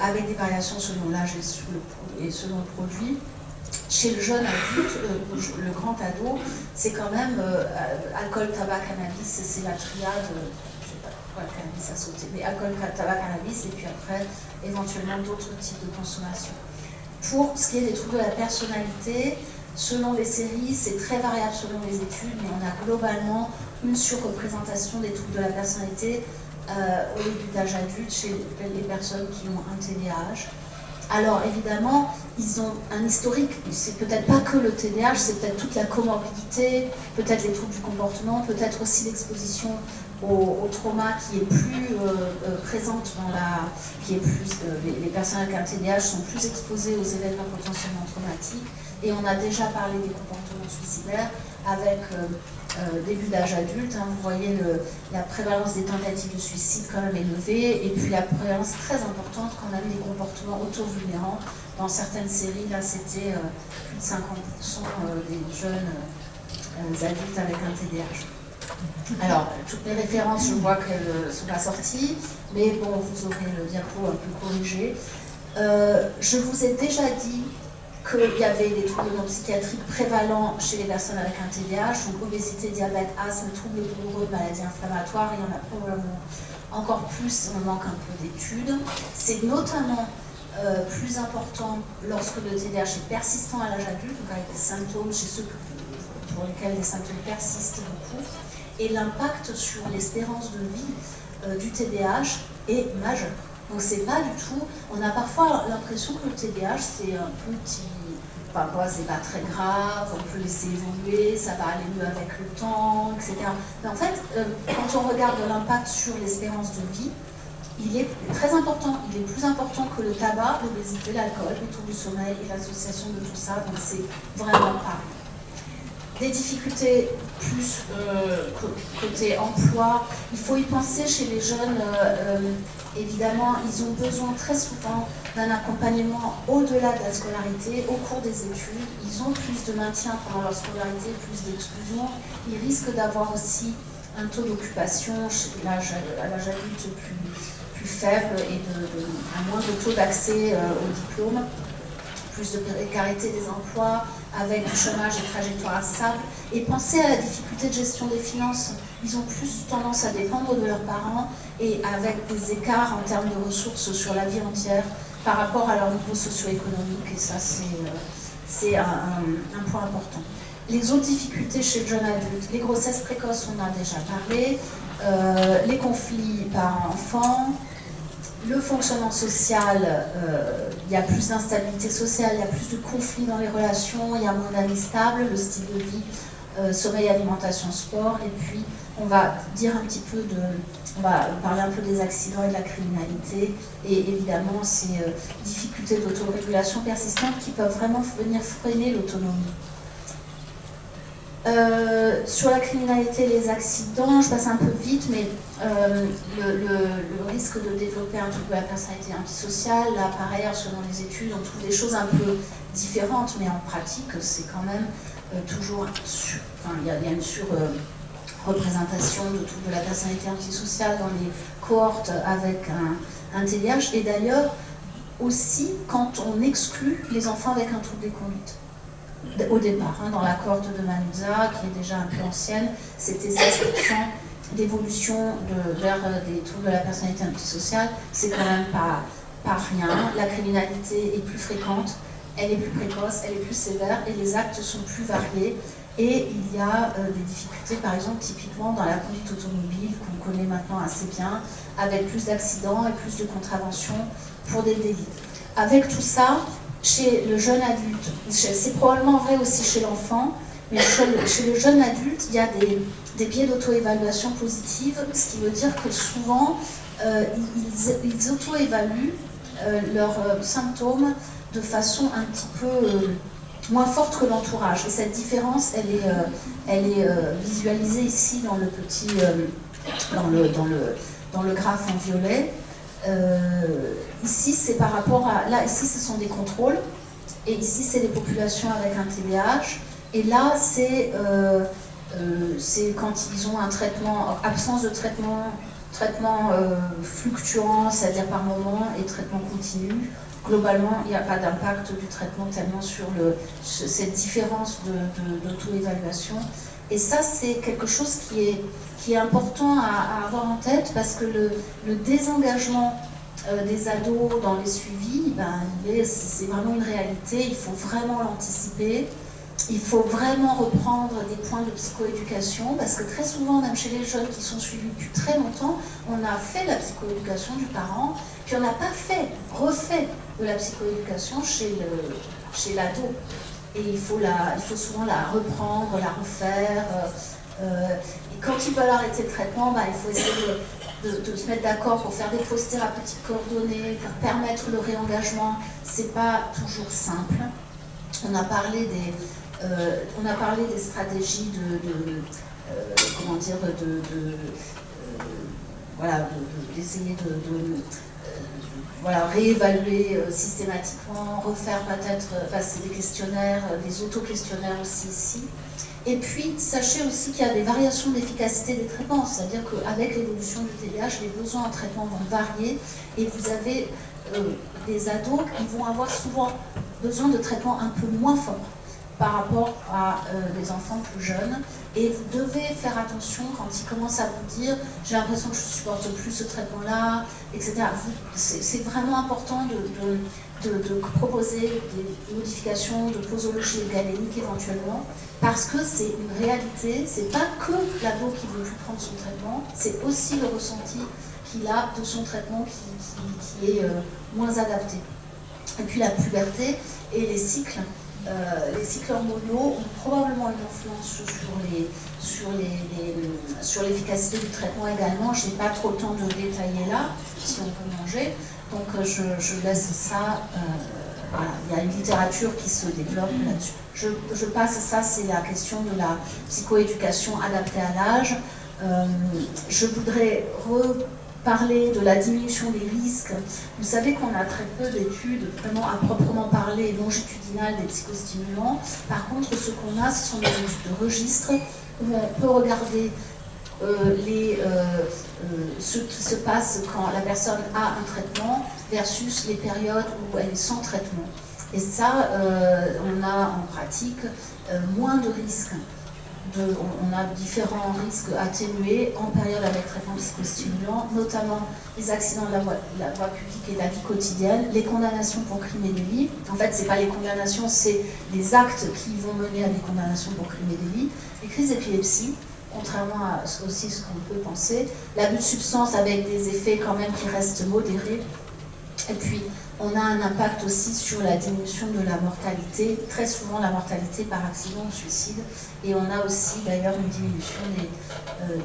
avec des variations selon l'âge et selon le produit. Chez le jeune adulte, le grand ado, c'est quand même alcool, tabac, cannabis, c'est la triade, je ne sais pas pourquoi le cannabis a sauté, mais alcool, tabac, cannabis, et puis après, éventuellement d'autres types de consommation. Pour ce qui est des troubles de la personnalité, selon les séries, c'est très variable selon les études, mais on a globalement une surreprésentation des troubles de la personnalité au début d'âge adulte chez les personnes qui ont un TDAH. Alors évidemment, ils ont un historique, c'est peut-être pas que le TDAH, c'est peut-être toute la comorbidité, peut-être les troubles du comportement, peut-être aussi l'exposition au trauma qui est plus présente dans la... les personnes avec un TDAH sont plus exposées aux événements potentiellement traumatiques, et on a déjà parlé des comportements suicidaires avec début d'âge adulte, hein, vous voyez la prévalence des tentatives de suicide quand même élevée, et puis la prévalence très importante quand on a vu des comportements auto-vulnérants. Dans certaines séries, là c'était plus de 50% des jeunes adultes avec un TDAH. Alors, toutes les références, je vois qu'elles ne sont pas sorties, mais bon, vous aurez le diapo un peu corrigé. Je vous ai déjà dit qu'il y avait des troubles neuropsychiatriques prévalents chez les personnes avec un TDAH, donc obésité, diabète, asthme, troubles douloureux, maladies inflammatoires, il y en a probablement encore plus, on manque un peu d'études. C'est notamment plus important lorsque le TDAH est persistant à l'âge adulte, donc avec des symptômes chez ceux pour lesquels les symptômes persistent beaucoup, et l'impact sur l'espérance de vie du TDAH est majeur. Donc c'est pas du tout, on a parfois l'impression que le TDAH c'est un petit, enfin quoi, c'est pas très grave, on peut laisser évoluer, ça va aller mieux avec le temps, etc. Mais en fait, quand on regarde l'impact sur l'espérance de vie, il est très important, il est plus important que le tabac, l'obésité, l'alcool, les troubles du sommeil et l'association de tout ça, donc c'est vraiment pareil. Des difficultés plus côté emploi, il faut y penser chez les jeunes, évidemment, ils ont besoin très souvent d'un accompagnement au-delà de la scolarité, au cours des études, ils ont plus de maintien pendant leur scolarité, plus d'exclusion, ils risquent d'avoir aussi un taux d'occupation à l'âge adulte plus faible et un moins de taux d'accès au diplôme, plus de précarité des emplois, avec du chômage et trajectoire instable, et penser à la difficulté de gestion des finances. Ils ont plus tendance à dépendre de leurs parents et avec des écarts en termes de ressources sur la vie entière par rapport à leur niveau socio-économique, et ça c'est un point important. Les autres difficultés chez le jeune adulte, les grossesses précoces, on en a déjà parlé, les conflits parents-enfants, le fonctionnement social, il y a plus d'instabilité sociale, il y a plus de conflits dans les relations, il y a moins d'amis stables, le style de vie, sommeil, alimentation, sport, et puis on va dire un petit peu on va parler un peu des accidents et de la criminalité, et évidemment ces difficultés d'autorégulation persistantes qui peuvent vraiment venir freiner l'autonomie. Sur la criminalité et les accidents, je passe un peu vite, mais le risque de développer un trouble de la personnalité antisociale, là par ailleurs selon les études, on trouve des choses un peu différentes, mais en pratique c'est quand même toujours, il y a une surreprésentation de troubles de la personnalité antisociale dans les cohortes avec un TDAH, et d'ailleurs aussi quand on exclut les enfants avec un trouble des conduites. Au départ, dans la cohorte de Manuza, qui est déjà un peu ancienne, c'était 16% d'évolution vers des troubles de la personnalité antisociale. C'est quand même pas rien. La criminalité est plus fréquente, elle est plus précoce, elle est plus sévère, et les actes sont plus variés. Et il y a des difficultés, par exemple, typiquement dans la conduite automobile, qu'on connaît maintenant assez bien, avec plus d'accidents et plus de contraventions pour des délits. Avec tout ça, chez le jeune adulte, c'est probablement vrai aussi chez l'enfant, mais chez le jeune adulte, il y a des biais d'auto-évaluation positive, ce qui veut dire que souvent, ils auto-évaluent leurs symptômes de façon un petit peu moins forte que l'entourage. Et cette différence, elle est visualisée ici dans le petit, dans le graphe en violet. Ici, c'est par rapport à... Là, ici, ce sont des contrôles. Et ici, c'est les populations avec un TDAH. Et là, c'est quand ils ont un traitement, absence de traitement fluctuant, c'est-à-dire par moment, et traitement continu. Globalement, il n'y a pas d'impact du traitement tellement sur cette différence d'auto-évaluation. Et ça, c'est quelque chose qui est important à avoir en tête, parce que le désengagement des ados dans les suivis, c'est vraiment une réalité, il faut vraiment l'anticiper. il faut vraiment reprendre des points de psychoéducation, parce que très souvent, même chez les jeunes qui sont suivis depuis très longtemps, on a fait la psychoéducation du parent, puis on n'a pas refait de la psychoéducation chez l'ado. Et il faut souvent la reprendre, la refaire. Et quand ils veulent arrêter le traitement, il faut essayer de se mettre d'accord pour faire des pauses thérapeutiques coordonnées, pour permettre le réengagement. C'est pas toujours simple. On a parlé des stratégies d'essayer réévaluer systématiquement, refaire peut-être, c'est des questionnaires, des auto-questionnaires aussi ici. Et puis, sachez aussi qu'il y a des variations d'efficacité des traitements, c'est-à-dire qu'avec l'évolution du TDAH, les besoins en traitement vont varier, et vous avez des ados qui vont avoir souvent besoin de traitements un peu moins forts par rapport à des enfants plus jeunes. Et vous devez faire attention quand ils commencent à vous dire « j'ai l'impression que je ne supporte plus ce traitement-là », etc. C'est vraiment important de proposer des modifications de posologie et galénique éventuellement, parce que c'est une réalité, c'est pas que l'ado qui ne veut plus prendre son traitement, c'est aussi le ressenti qu'il a de son traitement qui est moins adapté. Et puis la puberté et les cycles hormonaux ont probablement une influence sur l'efficacité du traitement également. Je n'ai pas trop le temps de détailler là, si on peut manger, donc je laisse ça. Voilà. Il y a une littérature qui se développe là-dessus. Je passe ça, c'est la question de la psychoéducation adaptée à l'âge. Je voudrais reparler de la diminution des risques. Vous savez qu'on a très peu d'études vraiment à proprement parler longitudinales des psychostimulants. Par contre, ce qu'on a, ce sont des études de registre où on peut regarder ce qui se passe quand la personne a un traitement versus les périodes où elle est sans traitement. Et ça, on a en pratique moins de risques. On a différents risques atténués en période avec traitement psychostimulant, notamment les accidents de la voie publique et de la vie quotidienne, les condamnations pour crimes et délits. En fait, ce n'est pas les condamnations, c'est les actes qui vont mener à des condamnations pour crimes et délits. Les crises d'épilepsie, contrairement à ce qu'on peut penser, l'abus de substances avec des effets quand même qui restent modérés. Et puis, on a un impact aussi sur la diminution de la mortalité, très souvent la mortalité par accident ou suicide, et on a aussi d'ailleurs une diminution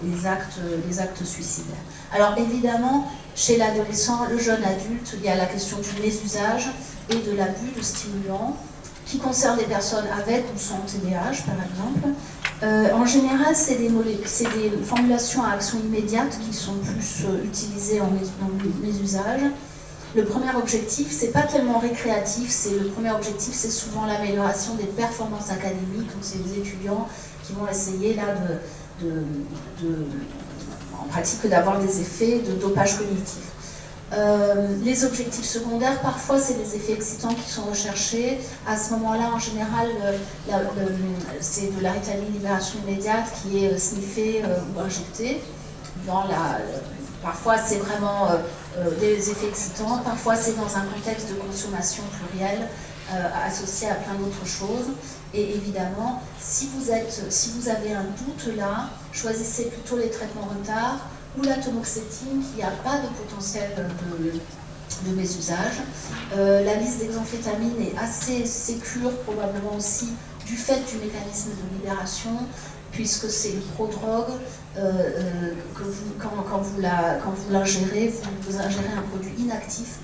des actes suicidaires. Alors évidemment, chez l'adolescent, le jeune adulte, il y a la question du mésusage et de l'abus de stimulants, qui concerne les personnes avec ou sans TDAH par exemple. En général, c'est des formulations à action immédiate qui sont plus utilisées dans le mésusage. Le premier objectif, c'est pas tellement récréatif, le premier objectif, c'est souvent l'amélioration des performances académiques, donc c'est les étudiants qui vont essayer là en pratique d'avoir des effets de dopage cognitif. Les objectifs secondaires, parfois c'est des effets excitants qui sont recherchés. À ce moment-là, en général, c'est de la Ritalin libération immédiate qui est sniffée ou injectée. Parfois c'est vraiment des effets excitants, parfois c'est dans un contexte de consommation plurielle associé à plein d'autres choses. Et évidemment, si vous avez un doute là, choisissez plutôt les traitements retard ou la tamoxétine qui n'a pas de potentiel de mésusage. La liste d'examphétamines est assez sécure, probablement aussi du fait du mécanisme de libération, puisque c'est le prodrogue, quand vous l'ingérez, vous ingérez un produit inactif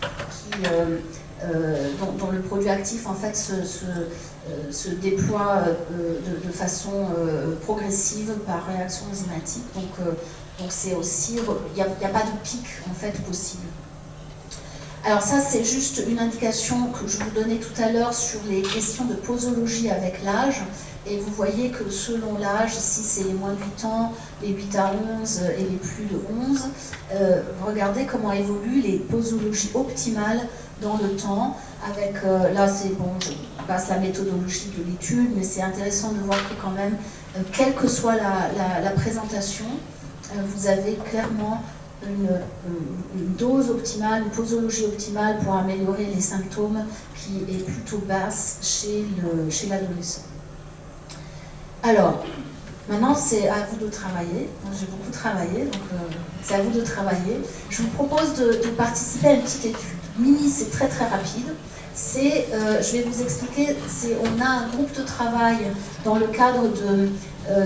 dont le produit actif en fait se déploie de façon progressive par réaction enzymatique. Donc c'est aussi, il n'y a pas de pic en fait possible. Alors ça, c'est juste une indication que je vous donnais tout à l'heure sur les questions de posologie avec l'âge. Et vous voyez que selon l'âge, ici c'est les moins de 8 ans, les 8 à 11 et les plus de 11, regardez comment évoluent les posologies optimales dans le temps. Avec, là c'est bon, je passe la méthodologie de l'étude, mais c'est intéressant de voir que quand même, quelle que soit la présentation, vous avez clairement une dose optimale, une posologie optimale pour améliorer les symptômes qui est plutôt basse chez l'adolescent. Alors, maintenant c'est à vous de travailler. J'ai beaucoup travaillé, donc c'est à vous de travailler. Je vous propose de participer à une petite étude. Mini, c'est très très rapide. Je vais vous expliquer, on a un groupe de travail dans le cadre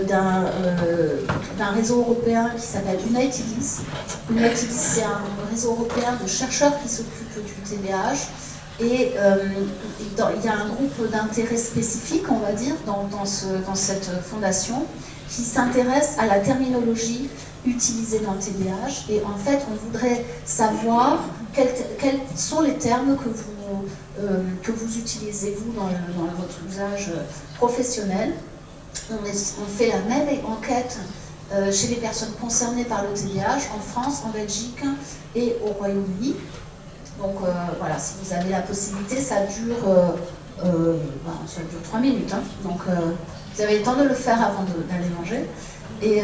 d'un réseau européen qui s'appelle UNITEDIS. UNITEDIS, c'est un réseau européen de chercheurs qui s'occupent du TDAH. Et il y a un groupe d'intérêt spécifique, on va dire, dans cette fondation, qui s'intéresse à la terminologie utilisée dans le TDAH. Et en fait, on voudrait savoir quels sont les termes que vous utilisez, vous, dans votre usage professionnel. On fait la même enquête chez les personnes concernées par le TDAH en France, en Belgique et au Royaume-Uni. Donc voilà, si vous avez la possibilité, ça dure 3 minutes. Hein. Donc vous avez le temps de le faire avant d'aller manger. Et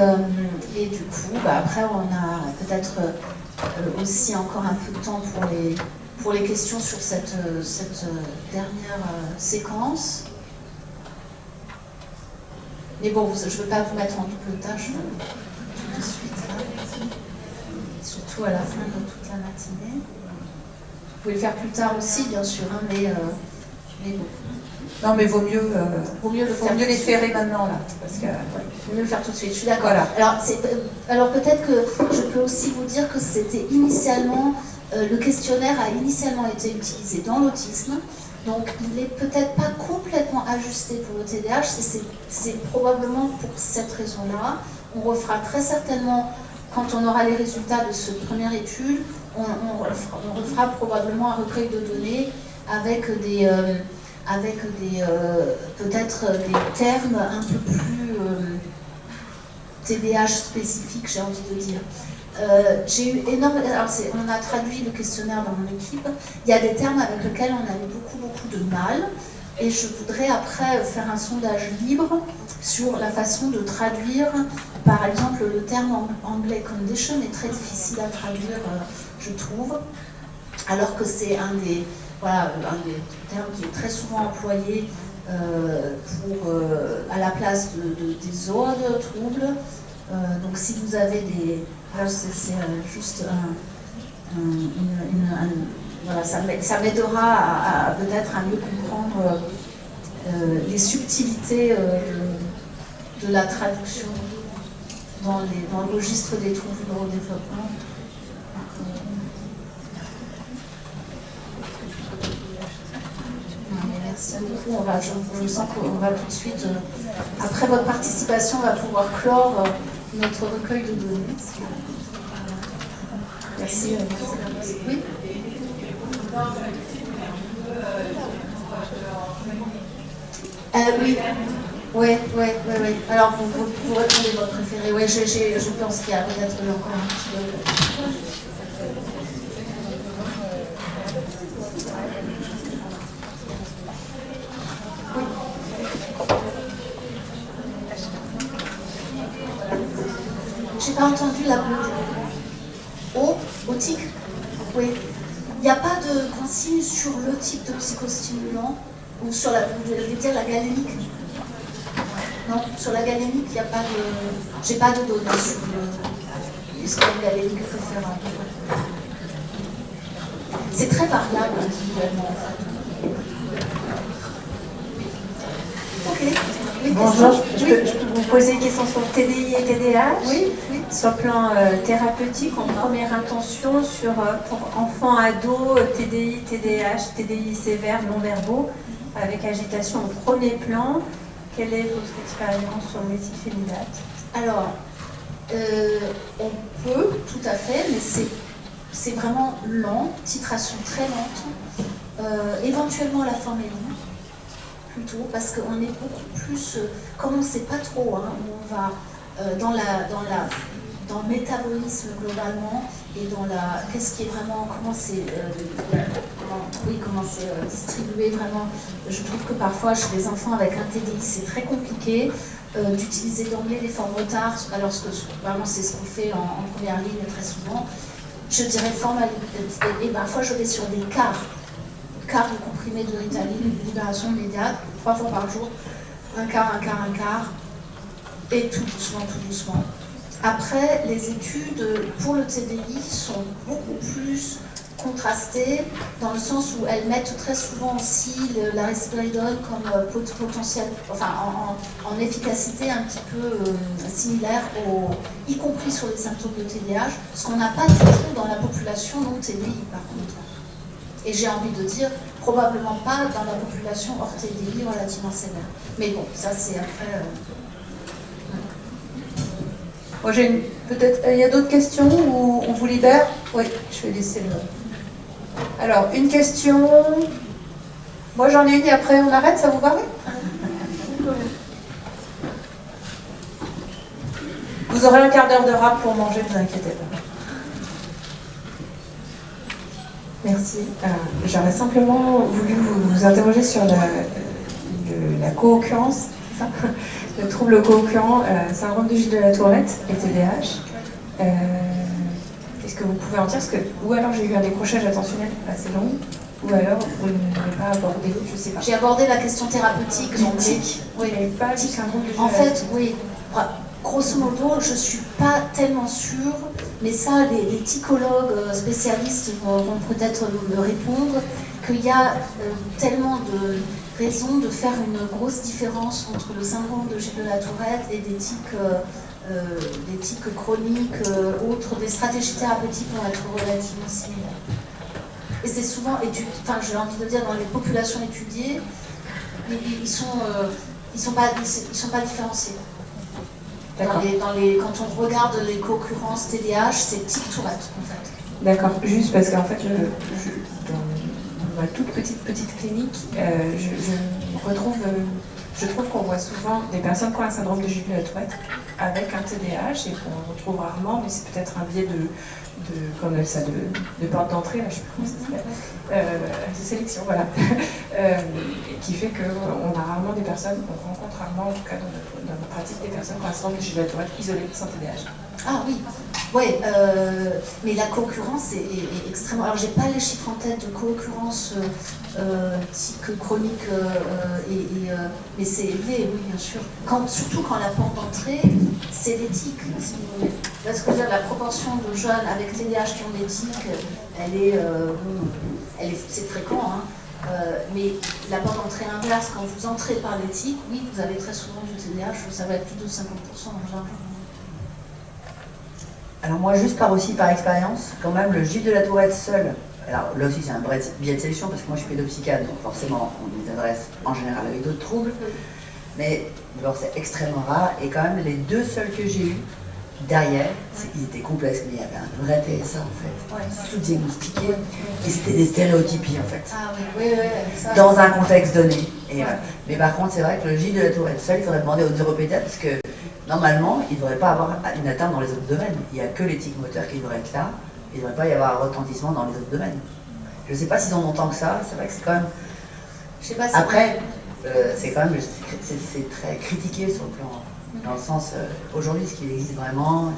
du coup, après, on a peut-être aussi encore un peu de temps pour les questions sur cette dernière séquence. Mais bon, je ne veux pas vous mettre en double tâche tout de suite, là. Surtout à la fin de toute la matinée. Vous pouvez le faire plus tard aussi, bien sûr, hein, mais bon. Non, mais vaut mieux les faire maintenant, là. Parce que, vaut mieux le faire tout de suite, je suis d'accord. Voilà. Alors peut-être que je peux aussi vous dire que c'était initialement, le questionnaire a initialement été utilisé dans l'autisme, donc il n'est peut-être pas complètement ajusté pour le TDAH, c'est probablement pour cette raison-là. On refera très certainement, quand on aura les résultats de cette première étude, on refera probablement un recueil de données avec peut-être des termes un peu plus TDAH spécifiques, j'ai envie de dire. J'ai eu énormément. Alors on a traduit le questionnaire dans mon équipe. Il y a des termes avec lesquels on a eu beaucoup de mal. Et je voudrais après faire un sondage libre sur la façon de traduire. Par exemple, le terme anglais condition est très difficile à traduire, je trouve. Alors que c'est un des termes qui est très souvent employé à la place de désordre, trouble. Donc si vous avez des... Alors c'est juste voilà, ça m'aidera à peut-être à mieux comprendre les subtilités de la traduction dans le registre des troubles du neurodéveloppement. Merci beaucoup. Je sens qu'on va tout de suite, après votre participation, on va pouvoir clore notre recueil de données. Merci. Oui. Oui. Alors, vous répondez votre préféré. Oui, je pense qu'il y a peut-être encore un petit peu. J'ai pas entendu la bleue. Otique. Oui. Il n'y a pas de consigne sur le type de psychostimulant ou sur la galénique. Non, sur la galénique, il n'y a pas de. J'ai pas de données sur le système galénique préférable. C'est très variable individuellement en fait. Ok. Oui, bonjour, je peux vous poser une question sur TDI et TDAH. Oui. Sur le plan thérapeutique, en première intention, pour enfants, ados, TDI, TDAH, TDI sévère, non-verbaux, avec agitation au premier plan. Quelle est votre expérience sur le méthylphénidate? Alors, on peut, tout à fait, mais c'est vraiment lent, titration très lente. Éventuellement la forméline, plutôt, parce qu'on est beaucoup plus, comme on ne sait pas trop, hein, on va dans le métabolisme globalement et dans qu'est-ce qui est vraiment, comment c'est distribué vraiment. Je trouve que parfois chez les enfants avec un TDI c'est très compliqué d'utiliser d'emblée les formes retards, alors que vraiment c'est ce qu'on fait en première ligne très souvent. Je dirais et parfois je vais sur des quarts de comprimés de Ritaline, une libération immédiate, 3 fois par jour, un quart. Et tout doucement, tout doucement. Après, les études pour le TDI sont beaucoup plus contrastées, dans le sens où elles mettent très souvent aussi la risperidone comme potentiel, enfin en efficacité un petit peu similaire, y compris sur les symptômes de TDAH, ce qu'on n'a pas du tout dans la population non TDI par contre. Et j'ai envie de dire, probablement pas dans la population hors TDI relativement sévère. Mais bon, ça c'est après... Moi, peut-être, il y a d'autres questions ou on vous libère? Oui, je vais laisser le... Alors, une question... Moi, j'en ai une et après on arrête, ça vous va? Vous aurez un quart d'heure de rap pour manger, ne vous inquiétez pas. Merci. J'aurais simplement voulu vous interroger sur la co-occurrence, c'est ça, le trouble co-occurrent, syndrome de Gilles de la Tourette et TDAH. Qu'est-ce que vous pouvez en dire? Ou alors j'ai eu un décrochage attentionnel assez long, ou alors vous ne l'avez pas abordé, je ne sais pas. J'ai abordé la question thérapeutique, du tic. Oui, mais pas du syndrome de Gilles. En fait, oui. Grosso modo, je ne suis pas tellement sûre, mais ça, les ticologues spécialistes vont peut-être me répondre, qu'il y a tellement de raisons de faire une grosse différence entre le syndrome de Gilles de la Tourette et des tics chroniques autres. Des stratégies thérapeutiques vont être relativement similaires. Et c'est souvent étudié, enfin j'ai envie de dire, dans les populations étudiées, ils sont pas différenciés. Quand on regarde les co-occurrences TDAH, c'est tic Tourette en fait. D'accord, juste parce qu'en fait, dans ma toute petite clinique, je trouve qu'on voit souvent des personnes qui ont un syndrome de Gilles de la Tourette avec un TDAH et qu'on retrouve rarement, mais c'est peut-être un biais de porte d'entrée, là, je ne sais plus comment ça s'appelle, de sélection, voilà, qui fait qu'on a rarement des personnes, on rencontre rarement, en tout cas dans notre pratique, des personnes qui ont un syndrome de Gilles de la Tourette isolées sans TDAH. Ah oui, ouais, mais la co-occurrence est extrêmement... Alors j'ai pas les chiffres en tête de co-occurrence tic chronique, mais c'est élevé, oui, bien sûr. Surtout quand la porte d'entrée, c'est les tics, si vous voulez. Parce que la proportion de jeunes avec TDAH qui ont des tics, c'est fréquent, hein. Mais la porte d'entrée inverse, quand vous entrez par les tics, oui, vous avez très souvent du TDAH, ça va être plus de 50% en général. Alors moi, juste aussi par expérience, quand même, le Gilles de la Tourette seul, alors là aussi c'est un vrai biais de sélection parce que moi je suis pédopsychiatre, donc forcément on nous adresse en général avec d'autres troubles, mais d'abord c'est extrêmement rare, et quand même les deux seuls que j'ai eus, derrière, ils étaient complexes, mais il y avait un vrai TSA en fait, tout diagnostiqué, et c'était des stéréotypies en fait, Ça, dans un contexte donné. Mais par contre c'est vrai que le Gilles de la Tourette seul, il faudrait demander aux neuropédiatres parce que normalement, il ne devrait pas avoir une atteinte dans les autres domaines. Il n'y a que l'éthique moteurs qui devrait être là. Il ne devrait pas y avoir un retentissement dans les autres domaines. Je ne sais pas s'ils en ont tant que ça. C'est vrai que c'est quand même... Je sais pas si après, c'est quand même... C'est très critiqué sur le plan... Dans le sens, aujourd'hui, est-ce qu'il existe vraiment?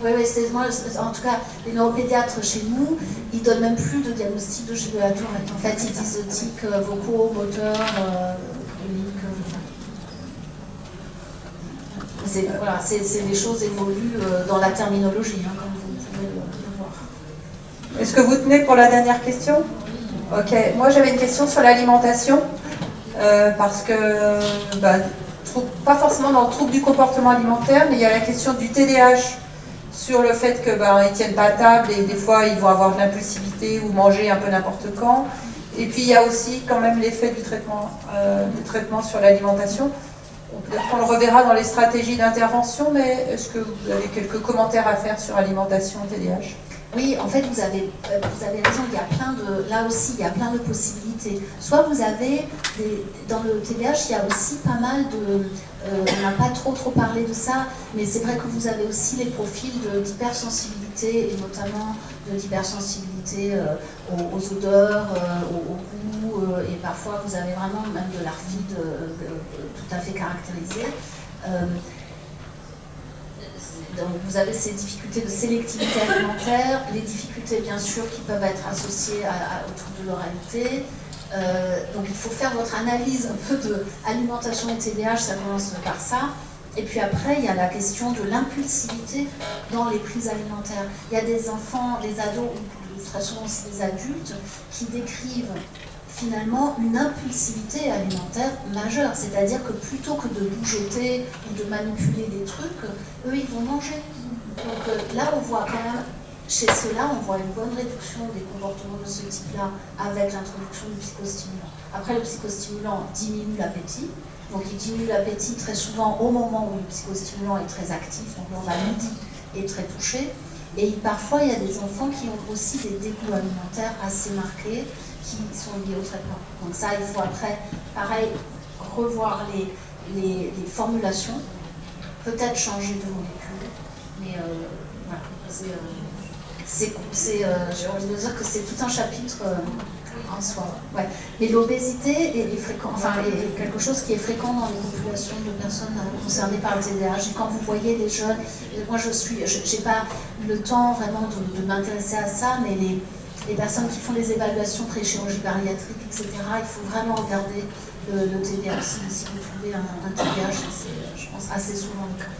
Oui, moi, en tout cas, les neuropédiatres chez nous, ils ne donnent même plus de diagnostic de Gilles de la Tourette. En fait, ils disent tics vocaux, moteurs, chroniques... C'est des choses évoluent dans la terminologie, hein, comme vous pouvez le voir. Est-ce que vous tenez pour la dernière question? Ok, moi j'avais une question sur l'alimentation, parce que, pas forcément dans le trouble du comportement alimentaire, mais il y a la question du TDAH, sur le fait que ils tiennent pas à table et des fois ils vont avoir de l'impulsivité ou manger un peu n'importe quand. Et puis il y a aussi quand même l'effet du traitement sur l'alimentation. Peut-être qu'on le reverra dans les stratégies d'intervention, mais est-ce que vous avez quelques commentaires à faire sur alimentation TDAH? Oui, en fait, vous avez raison, là aussi, il y a plein de possibilités. Soit vous avez, dans le TDAH, il y a aussi pas mal de... on n'a pas trop parlé de ça, mais c'est vrai que vous avez aussi les profils d'hypersensibilité, et notamment d'hypersensibilité aux odeurs, au goût, et parfois vous avez vraiment même de l'arthrite tout à fait caractérisée. Donc vous avez ces difficultés de sélectivité alimentaire, les difficultés bien sûr qui peuvent être associées au trouble de l'oralité. Donc il faut faire votre analyse un peu de alimentation et TDAH, ça commence par ça. Et puis après, il y a la question de l'impulsivité dans les prises alimentaires. Il y a des enfants, des ados, ou très souvent aussi des adultes, qui décrivent finalement une impulsivité alimentaire majeure. C'est-à-dire que plutôt que de bougeoter ou de manipuler des trucs, eux, ils vont manger. Donc là, on voit quand même, chez ceux-là, on voit une bonne réduction des comportements de ce type-là avec l'introduction du psychostimulant. Après, le psychostimulant diminue l'appétit. Donc il diminue l'appétit très souvent au moment où le psychostimulant est très actif, donc dans la midi est très touché. Et parfois, il y a des enfants qui ont aussi des dégoûts alimentaires assez marqués qui sont liés au traitement. Donc ça, il faut après, pareil, revoir les formulations, peut-être changer de molécule, mais voilà, j'ai envie de dire que c'est tout un chapitre en soi. Ouais. Mais l'obésité est quelque chose qui est fréquent dans les populations de personnes concernées par le TDAH. Et quand vous voyez les jeunes, moi j'ai pas le temps vraiment de m'intéresser à ça, mais les personnes qui font des évaluations pré-chirurgie bariatrique, etc., il faut vraiment regarder le TDAH. Si vous trouvez un TDAH, c'est, je pense, assez souvent le cas.